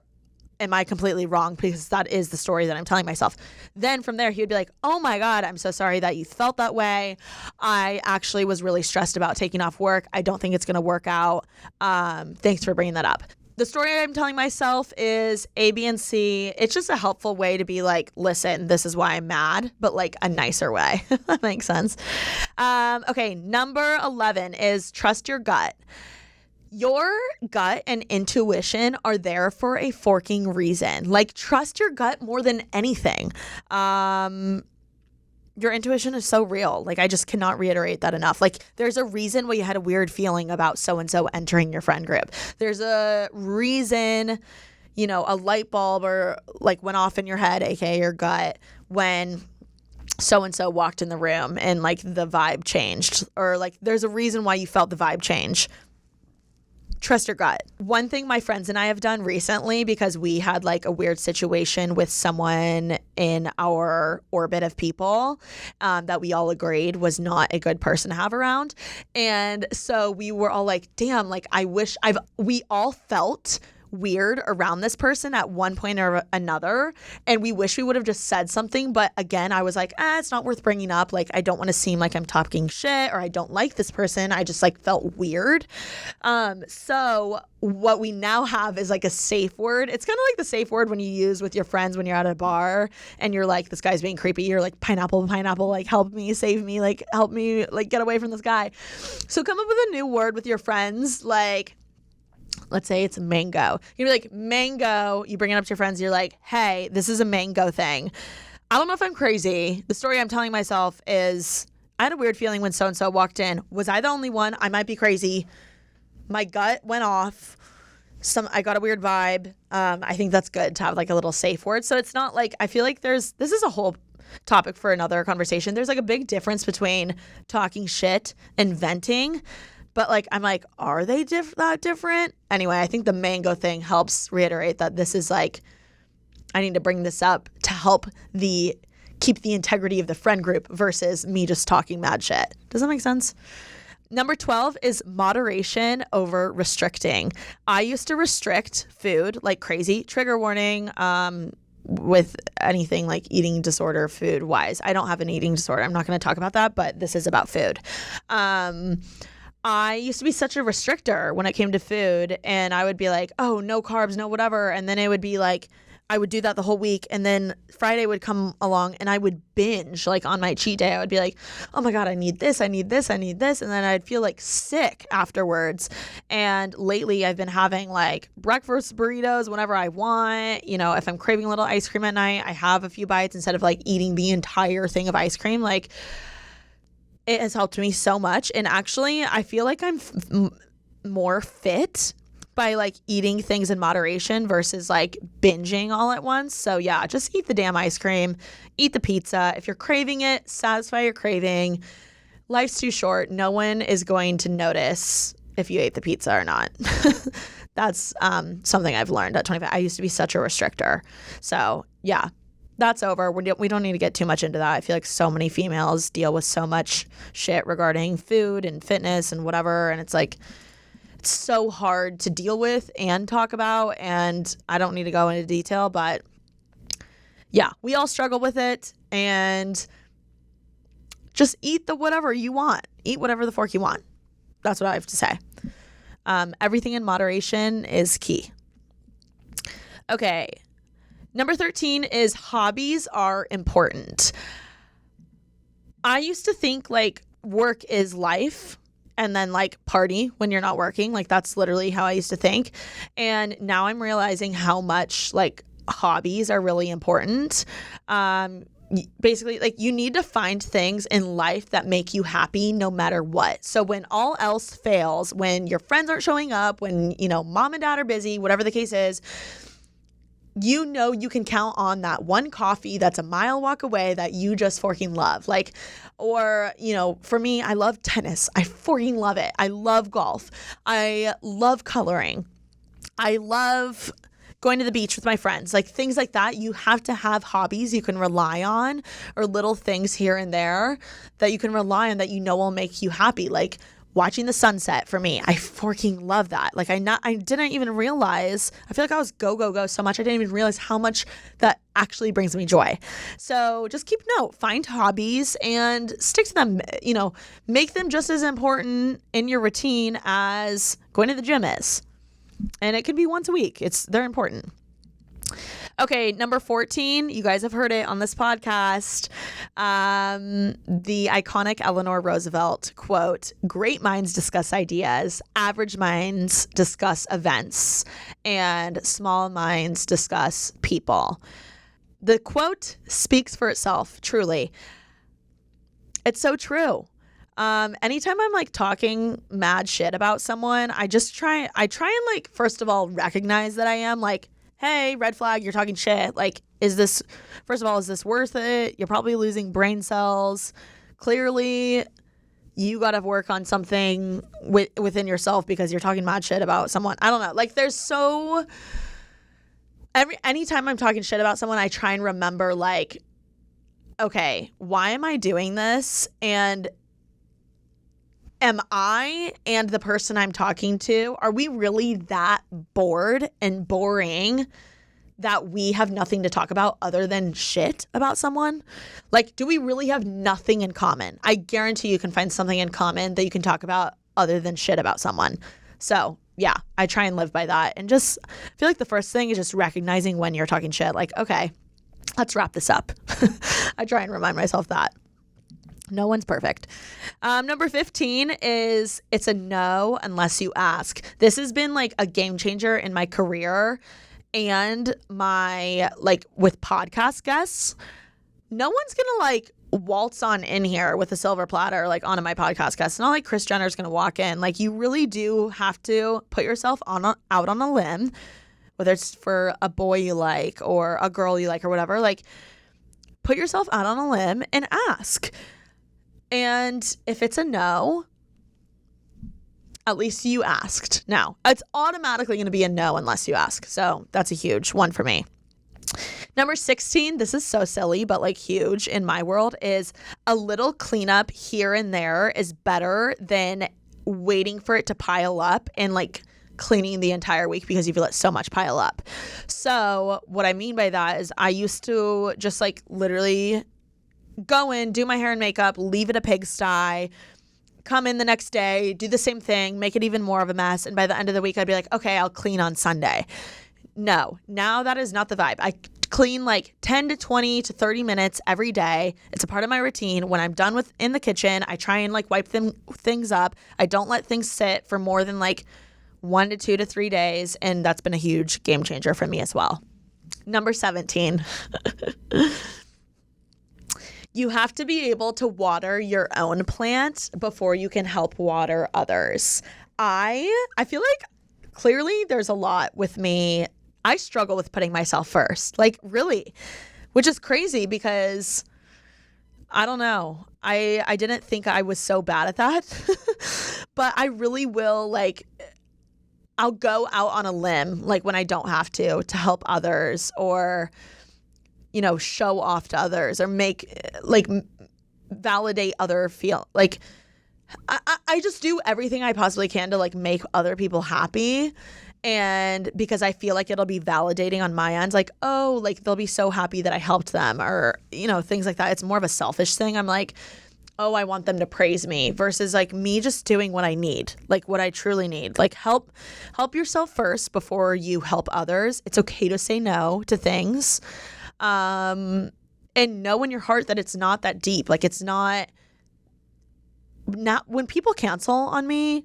am I completely wrong? Because that is the story that I'm telling myself. Then from there, he would be like, oh my God, I'm so sorry that you felt that way. I actually was really stressed about taking off work. I don't think it's going to work out. Thanks for bringing that up. The story I'm telling myself is A, B, and C. It's just a helpful way to be like, listen, this is why I'm mad, but like a nicer way. That makes sense. Okay, number 11 is trust your gut. Your gut and intuition are there for a forking reason. Like, trust your gut more than anything. Your intuition is so real. Like, I just cannot reiterate that enough. Like, there's a reason why you had a weird feeling about so-and-so entering your friend group. There's a reason, a light bulb or like went off in your head, aka your gut, when so-and-so walked in the room and like the vibe changed, or like there's a reason why you felt the vibe change. Trust your gut. One thing my friends and I have done recently, because we had like a weird situation with someone in our orbit of people that we all agreed was not a good person to have around. And so we were all like, damn, like we all felt weird around this person at one point or another, and we wish we would have just said something. But again, I was like, it's not worth bringing up. Like, I don't want to seem like I'm talking shit or I don't like this person. I just like felt weird. So what we now have is like a safe word. It's kind of like the safe word when you use with your friends when you're at a bar and you're like, this guy's being creepy. You're like, pineapple, like, help me, save me, like, help me, like, get away from this guy. So come up with a new word with your friends, like, let's say it's mango. You'd be like, mango. You bring it up to your friends. You're like, hey, this is a mango thing. I don't know if I'm crazy. The story I'm telling myself is I had a weird feeling when so-and-so walked in. Was I the only one? I might be crazy. My gut went off. I got a weird vibe. I think that's good to have like a little safe word. So it's not like, I feel like this is a whole topic for another conversation. There's like a big difference between talking shit and venting. But like, I'm like, are they that different? Anyway, I think the mango thing helps reiterate that this is like, I need to bring this up to help keep the integrity of the friend group versus me just talking mad shit. Does that make sense? Number 12 is moderation over restricting. I used to restrict food like crazy. Trigger warning, with anything like eating disorder food wise. I don't have an eating disorder. I'm not going to talk about that, but this is about food. I used to be such a restrictor when it came to food, and I would be like, oh, no carbs, no whatever. And then it would be like, I would do that the whole week. And then Friday would come along and I would binge like on my cheat day. I would be like, oh my God, I need this, I need this, I need this. And then I'd feel like sick afterwards. And lately I've been having like breakfast burritos whenever I want. If I'm craving a little ice cream at night, I have a few bites instead of like eating the entire thing of ice cream. Like, it has helped me so much. And actually, I feel like I'm more fit by like eating things in moderation versus like binging all at once. So yeah, just eat the damn ice cream, eat the pizza. If you're craving it, satisfy your craving. Life's too short. No one is going to notice if you ate the pizza or not. That's something I've learned at 25. I used to be such a restrictor. So yeah. That's over. We don't need to get too much into that. I feel like so many females deal with so much shit regarding food and fitness and whatever. And it's like, it's so hard to deal with and talk about. And I don't need to go into detail, but yeah, we all struggle with it. And just eat the whatever you want. Eat whatever the fork you want. That's what I have to say. Everything in moderation is key. Okay. Number 13 is hobbies are important. I used to think like work is life and then like party when you're not working. Like that's literally how I used to think. And now I'm realizing how much like hobbies are really important. Basically, like you need to find things in life that make you happy no matter what. So when all else fails, when your friends aren't showing up, when, you know, mom and dad are busy, whatever the case is, you know you can count on that one coffee that's a mile walk away that you just forking love. Like, or, you know, for me, I love tennis. I forking love it. I love golf. I love coloring. I love going to the beach with my friends, like things like that. You have to have hobbies you can rely on, or little things here and there that you can rely on that you know will make you happy. Like watching the sunset for me, I forking love that. Like I didn't even realize, I feel like I was go so much. I didn't even realize how much that actually brings me joy. So just keep note, find hobbies and stick to them, you know, make them just as important in your routine as going to the gym is. And it can be once a week. They're important. Okay, number 14, you guys have heard it on this podcast. The iconic Eleanor Roosevelt quote, "Great minds discuss ideas, average minds discuss events, and small minds discuss people." The quote speaks for itself, truly. It's so true. Anytime I'm like talking mad shit about someone, I try and like, first of all, recognize that I am like, hey, red flag, you're talking shit. Like, first of all, is this worth it? You're probably losing brain cells. Clearly, you got to work on something within yourself because you're talking mad shit about someone. I don't know. Like, anytime I'm talking shit about someone, I try and remember like, okay, why am I doing this? And am I and the person I'm talking to, are we really that bored and boring that we have nothing to talk about other than shit about someone? Like, do we really have nothing in common? I guarantee you can find something in common that you can talk about other than shit about someone. So yeah, I try and live by that. And just feel like the first thing is just recognizing when you're talking shit. Like, okay, let's wrap this up. I try and remind myself that. No one's perfect. Number 15 is it's a no unless you ask. This has been like a game changer in my career and my, like, with podcast guests. No one's going to like waltz on in here with a silver platter, like onto my podcast guest. It's not like Kris Jenner's going to walk in. Like, you really do have to put yourself out on a limb, whether it's for a boy you like or a girl you like or whatever. Like, put yourself out on a limb and ask. And if it's a no, at least you asked. Now, it's automatically going to be a no unless you ask. So that's a huge one for me. Number 16, this is so silly, but like huge in my world, is a little cleanup here and there is better than waiting for it to pile up and like cleaning the entire week because you've let so much pile up. So what I mean by that is I used to just like literally go in, do my hair and makeup, leave it a pigsty, come in the next day, do the same thing, make it even more of a mess. And by the end of the week, I'd be like, okay, I'll clean on Sunday. No, now that is not the vibe. I clean like 10 to 20 to 30 minutes every day. It's a part of my routine. When I'm done with in the kitchen, I try and like wipe things up. I don't let things sit for more than like 1 to 2 to 3 days. And that's been a huge game changer for me as well. Number 17. You have to be able to water your own plant before you can help water others. I feel like clearly there's a lot with me. I struggle with putting myself first, like really, which is crazy because I don't know. I didn't think I was so bad at that, but I really will. Like, I'll go out on a limb, like when I don't have to help others, or you know, show off to others, or validate other feel. Like, I just do everything I possibly can to like make other people happy. And because I feel like it'll be validating on my end, like, oh, like they'll be so happy that I helped them, or, you know, things like that. It's more of a selfish thing. I'm like, oh, I want them to praise me, versus like me just doing what I need, like what I truly need. Like help yourself first before you help others. It's okay to say no to things. And know in your heart that it's not that deep. Like it's not when people cancel on me,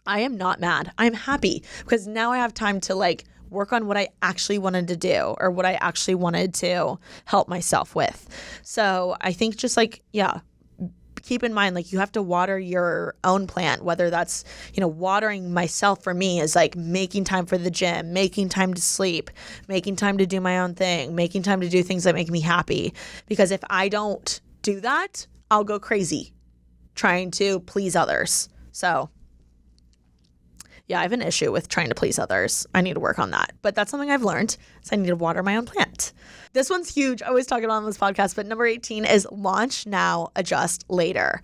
I am not mad. I'm happy because now I have time to like work on what I actually wanted to do or what I actually wanted to help myself with. So I think just like, yeah, keep in mind, like you have to water your own plant, whether that's, watering myself for me is like making time for the gym, making time to sleep, making time to do my own thing, making time to do things that make me happy. Because if I don't do that, I'll go crazy trying to please others. So yeah, I have an issue with trying to please others. I need to work on that. But that's something I've learned. So I need to water my own plant. This one's huge. I always talk about it on this podcast. But number 18 is launch now, adjust later.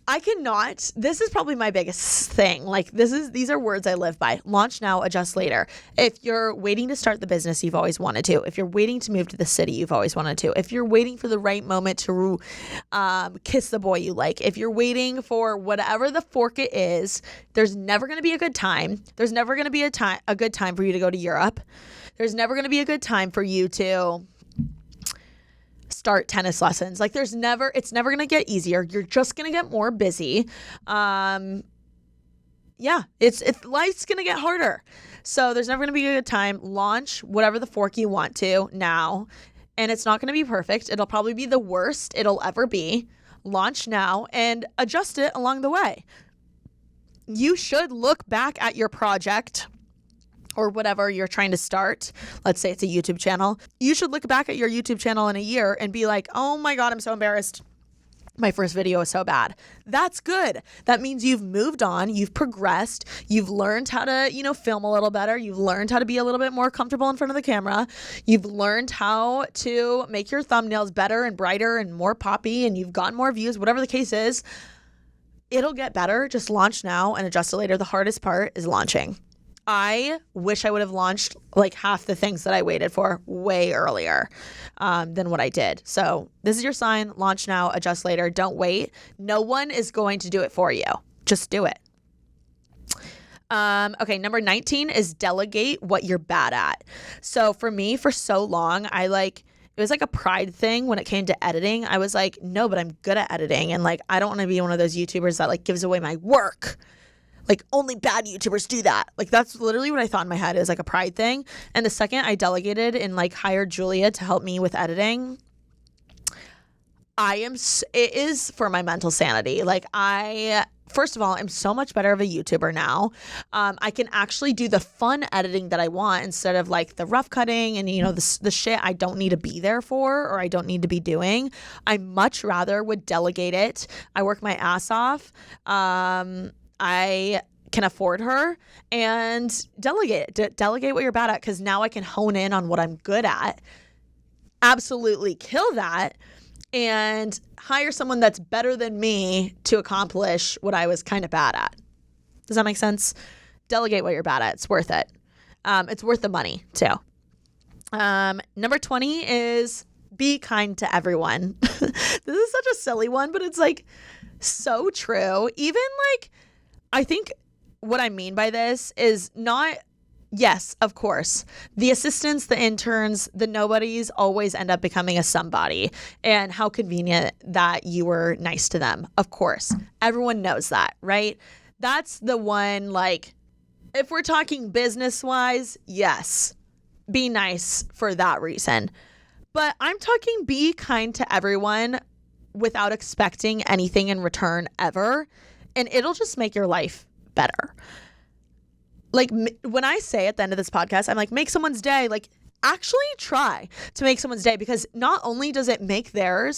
I cannot. This is probably my biggest thing. Like these are words I live by. Launch now, adjust later. If you're waiting to start the business you've always wanted to, if you're waiting to move to the city you've always wanted to, if you're waiting for the right moment to kiss the boy you like, if you're waiting for whatever the fork it is, there's never going to be a good time. There's never going to be a good time for you to go to Europe. There's never going to be a good time for you to start tennis lessons. Like it's never going to get easier. You're just going to get more busy. Life's going to get harder. So there's never going to be a good time. Launch whatever the fork you want to now. And it's not going to be perfect. It'll probably be the worst it'll ever be. Launch now and adjust it along the way. You should look back at your project or whatever you're trying to start. Let's say it's a YouTube channel. You should look back at your YouTube channel in a year and be like, oh my God, I'm so embarrassed. My first video is so bad. That's good. That means you've moved on. You've progressed. You've learned how to, film a little better. You've learned how to be a little bit more comfortable in front of the camera. You've learned how to make your thumbnails better and brighter and more poppy, and you've gotten more views, whatever the case is. It'll get better. Just launch now and adjust it later. The hardest part is launching. I wish I would have launched like half the things that I waited for way earlier than what I did. So this is your sign. Launch now, adjust later. Don't wait. No one is going to do it for you. Just do it. Okay, number 19 is delegate what you're bad at. So for me, for so long, it was like a pride thing when it came to editing. I was like, no, but I'm good at editing. And like, I don't want to be one of those YouTubers that like gives away my work. Like only bad YouTubers do that. Like that's literally what I thought in my head. It was like a pride thing. And the second I delegated and like hired Julia to help me with editing, it is for my mental sanity. Like first of all, I'm so much better of a YouTuber now. I can actually do the fun editing that I want instead of like the rough cutting and, the shit I don't need to be there for or I don't need to be doing. I much rather would delegate it. I work my ass off. I can afford her and delegate it. Delegate what you're bad at because now I can hone in on what I'm good at. Absolutely kill that and hire someone that's better than me to accomplish what I was kind of bad at. Does that make sense? Delegate what you're bad at. It's worth it. It's worth the money too. Number 20 is be kind to everyone. This is such a silly one, but it's like so true. Even like, I think what I mean by this is not, yes, of course, the assistants, the interns, the nobodies always end up becoming a somebody. And how convenient that you were nice to them. Of course, everyone knows that, right? That's the one, like, if we're talking business wise, yes, be nice for that reason. But I'm talking be kind to everyone without expecting anything in return ever. And it'll just make your life better. Like when I say at the end of this podcast, I'm like, make someone's day, like actually try to make someone's day, because not only does it make their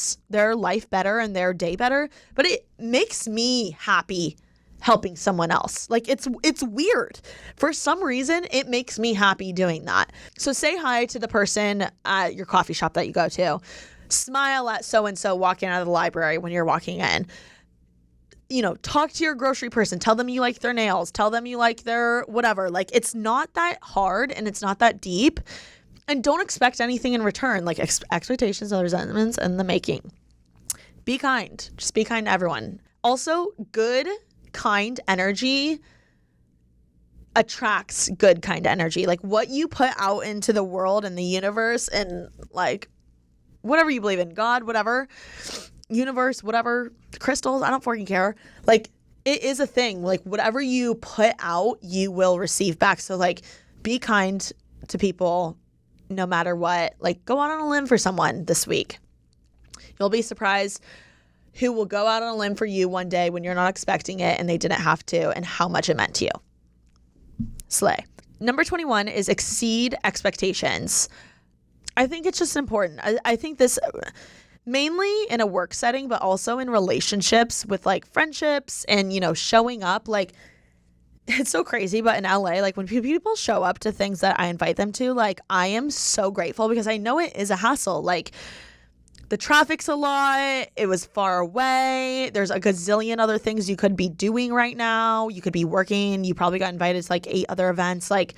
life better and their day better, but it makes me happy helping someone else. Like it's weird. For some reason, it makes me happy doing that. So say hi to the person at your coffee shop that you go to. Smile at so-and-so walking out of the library when you're walking in. Talk to your grocery person. Tell them you like their nails. Tell them you like their whatever. Like, it's not that hard and it's not that deep. And don't expect anything in return. Like, expectations are resentments in the making. Be kind. Just be kind to everyone. Also, good, kind energy attracts good, kind energy. Like what you put out into the world and the universe and like whatever you believe in, God, whatever, universe, whatever, crystals, I don't fucking care. Like it is a thing. Like whatever you put out, you will receive back. So like be kind to people no matter what. Like go out on a limb for someone this week. You'll be surprised who will go out on a limb for you one day when you're not expecting it and they didn't have to, and how much it meant to you. Slay. Number 21 is exceed expectations. I think it's just important. I think this mainly in a work setting, but also in relationships with like friendships and, you know, showing up. Like it's so crazy, but in LA, like when people show up to things that I invite them to, like I am so grateful because I know it is a hassle. Like the traffic's a lot. It was far away. There's a gazillion other things you could be doing right now. You could be working. You probably got invited to like 8 other events. Like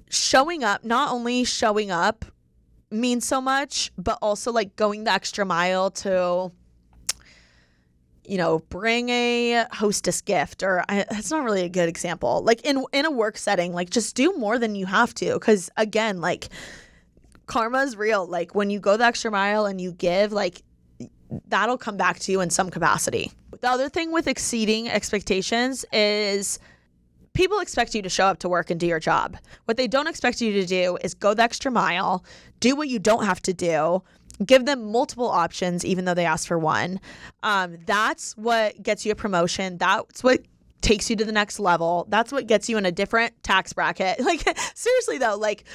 showing up, not only showing up means so much, but also like going the extra mile to, you know, bring a hostess gift, or that's not really a good example. Like in a work setting, like just do more than you have to. Because again, like karma is real. Like when you go the extra mile and you give, like that'll come back to you in some capacity. The other thing with exceeding expectations is people expect you to show up to work and do your job. What they don't expect you to do is go the extra mile, do what you don't have to do, give them multiple options, even though they asked for one. That's what gets you a promotion. That's what takes you to the next level. That's what gets you in a different tax bracket. Like seriously though, like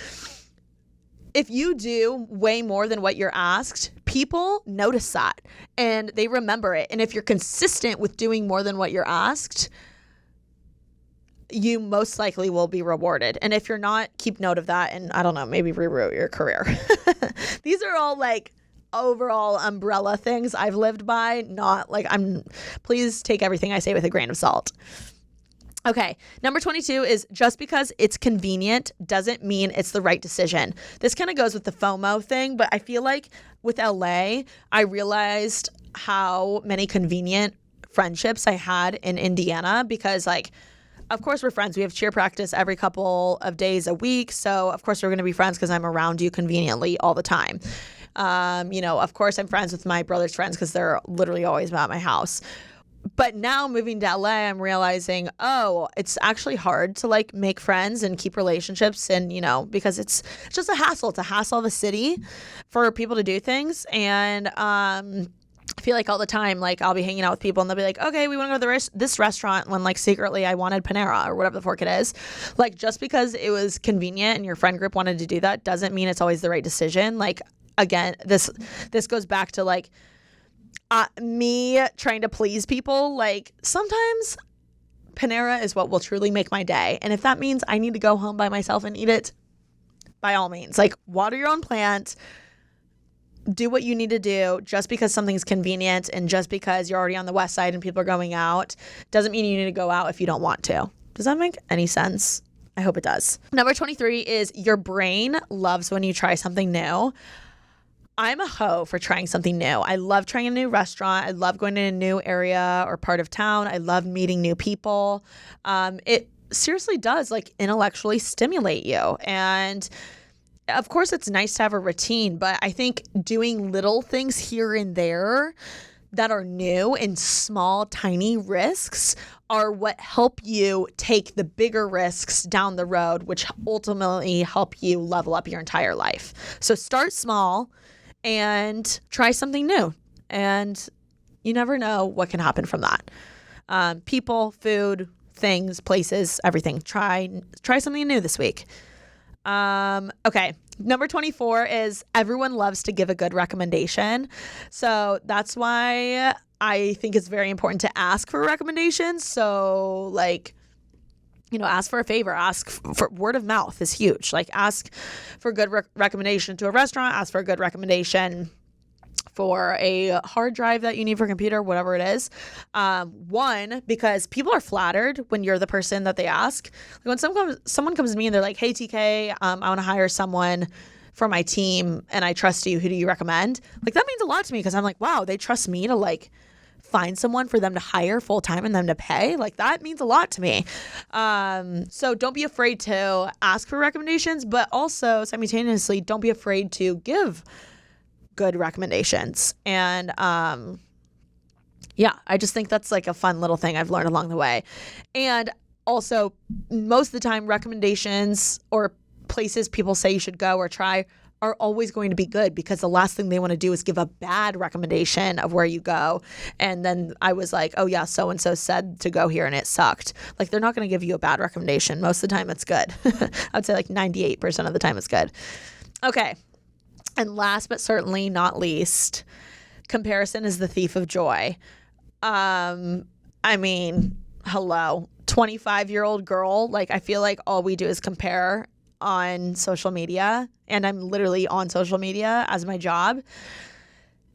if you do way more than what you're asked, people notice that and they remember it. And if you're consistent with doing more than what you're asked, you most likely will be rewarded. And if you're not, keep note of that and I don't know, maybe reroute your career. These are all like overall umbrella things I've lived by, not like please take everything I say with a grain of salt. Okay, number 22 is just because it's convenient doesn't mean it's the right decision. This kind of goes with the FOMO thing, but I feel like with LA, I realized how many convenient friendships I had in Indiana because like, of course we're friends. We have cheer practice every couple of days a week. So of course we're going to be friends because I'm around you conveniently all the time. You know, of course I'm friends with my brother's friends because they're literally always at my house. But now moving to LA, I'm realizing, oh, it's actually hard to like make friends and keep relationships and, you know, because it's just a hassle to hassle the city for people to do things. And I feel like all the time, like I'll be hanging out with people and they'll be like, okay, we want to go to this restaurant when like secretly I wanted Panera or whatever the fork it is. Like just because it was convenient and your friend group wanted to do that doesn't mean it's always the right decision. Like, again, this goes back to like, me trying to please people. Like sometimes Panera is what will truly make my day. And if that means I need to go home by myself and eat it, by all means, like water your own plant, do what you need to do. Just because something's convenient and just because you're already on the west side and people are going out doesn't mean you need to go out if you don't want to. Does that make any sense? I hope it does. Number 23 is your brain loves when you try something new. I'm a hoe for trying something new. I love trying a new restaurant. I love going to a new area or part of town. I love meeting new people. It seriously does like intellectually stimulate you. And of course it's nice to have a routine, but I think doing little things here and there that are new and small, tiny risks are what help you take the bigger risks down the road, which ultimately help you level up your entire life. So start small and try something new. And you never know what can happen from that. People, food, things, places, everything. Try something new this week. Okay. Number 24 is everyone loves to give a good recommendation. So that's why I think it's very important to ask for recommendations. So like, you know, ask for a favor, ask for word of mouth is huge. Like ask for a good recommendation to a restaurant, ask for a good recommendation for a hard drive that you need for a computer, whatever it is. One, because people are flattered when you're the person that they ask. Like when someone comes to me and they're like, hey, TK, I want to hire someone for my team and I trust you, who do you recommend? Like, that means a lot to me because I'm like, wow, they trust me to like find someone for them to hire full time and them to pay. Like, that means a lot to me. So don't be afraid to ask for recommendations, but also simultaneously don't be afraid to give good recommendations. And yeah, I just think that's like a fun little thing I've learned along the way. And also, most of the time, recommendations or places people say you should go or try are always going to be good, because the last thing they want to do is give a bad recommendation of where you go. And then I was like, oh yeah, so-and-so said to go here and it sucked. Like, they're not going to give you a bad recommendation. Most of the time it's good. I would say like 98% of the time it's good. Okay. And last but certainly not least, comparison is the thief of joy. I mean, hello, 25-year-old girl. Like, I feel like all we do is compare on social media, and I'm literally on social media as my job.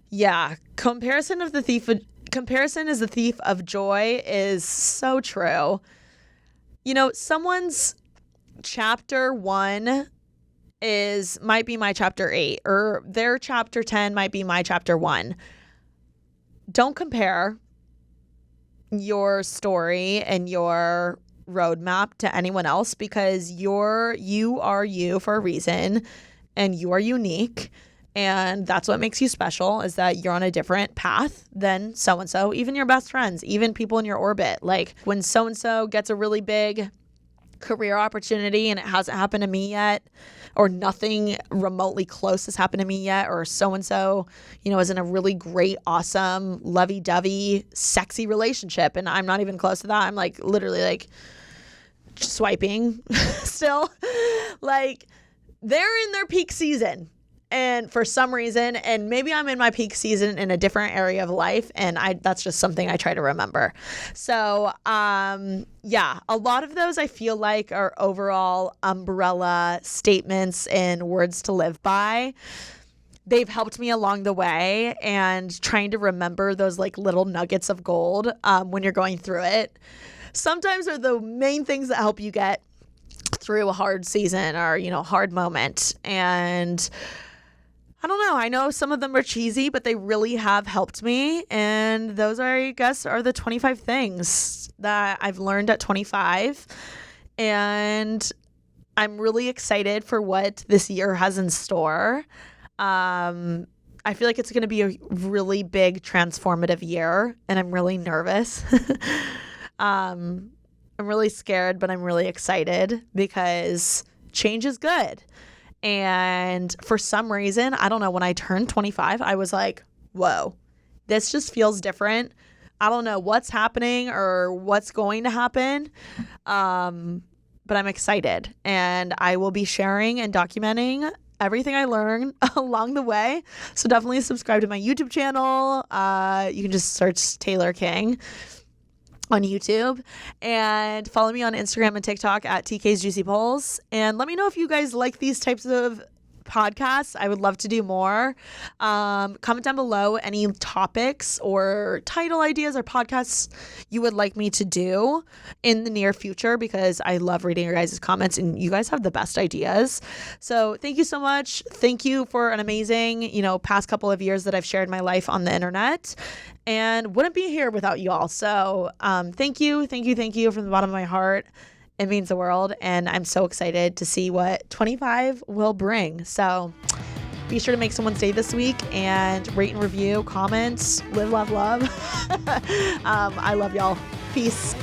Yeah, comparison is the thief of joy is so true. You know, someone's chapter 1 might be my chapter 8, or their chapter 10 might be my chapter 1. Don't compare your story and your roadmap to anyone else, because you are you for a reason, and you are unique, and that's what makes you special, is that you're on a different path than so-and-so, even your best friends, even people in your orbit. Like, when so-and-so gets a really big career opportunity and it hasn't happened to me yet, or nothing remotely close has happened to me yet, or so-and-so, you know, is in a really great, awesome, lovey-dovey, sexy relationship, and I'm not even close to that. I'm like literally like swiping still. Like, they're in their peak season, and for some reason, and maybe I'm in my peak season in a different area of life, and that's just something I try to remember. So yeah, a lot of those I feel like are overall umbrella statements and words to live by. They've helped me along the way, and trying to remember those like little nuggets of gold when you're going through it sometimes are the main things that help you get through a hard season or, you know, hard moment. And I don't know, I know some of them are cheesy, but they really have helped me. And those are, I guess, are the 25 things that I've learned at 25. And I'm really excited for what this year has in store. I feel like it's going to be a really big transformative year, and I'm really nervous. I'm really scared, but I'm really excited because change is good. And for some reason, I don't know, when I turned 25, I was like, whoa, this just feels different. I don't know what's happening or what's going to happen, but I'm excited. And I will be sharing and documenting everything I learn along the way. So definitely subscribe to my YouTube channel. You can just search Taylor King on YouTube, and follow me on Instagram and TikTok at TK's Juicy Polls. And let me know if you guys like these types of podcasts. I would love to do more. Comment down below any topics or title ideas or podcasts you would like me to do in the near future, because I love reading your guys' comments and you guys have the best ideas. So thank you so much. Thank you for an amazing, you know, past couple of years that I've shared my life on the internet, and wouldn't be here without you all. So thank you from the bottom of my heart. It means the world, and I'm so excited to see what 25 will bring. So be sure to make someone's day this week, and rate and review, comments, live, love, love. I love y'all. Peace.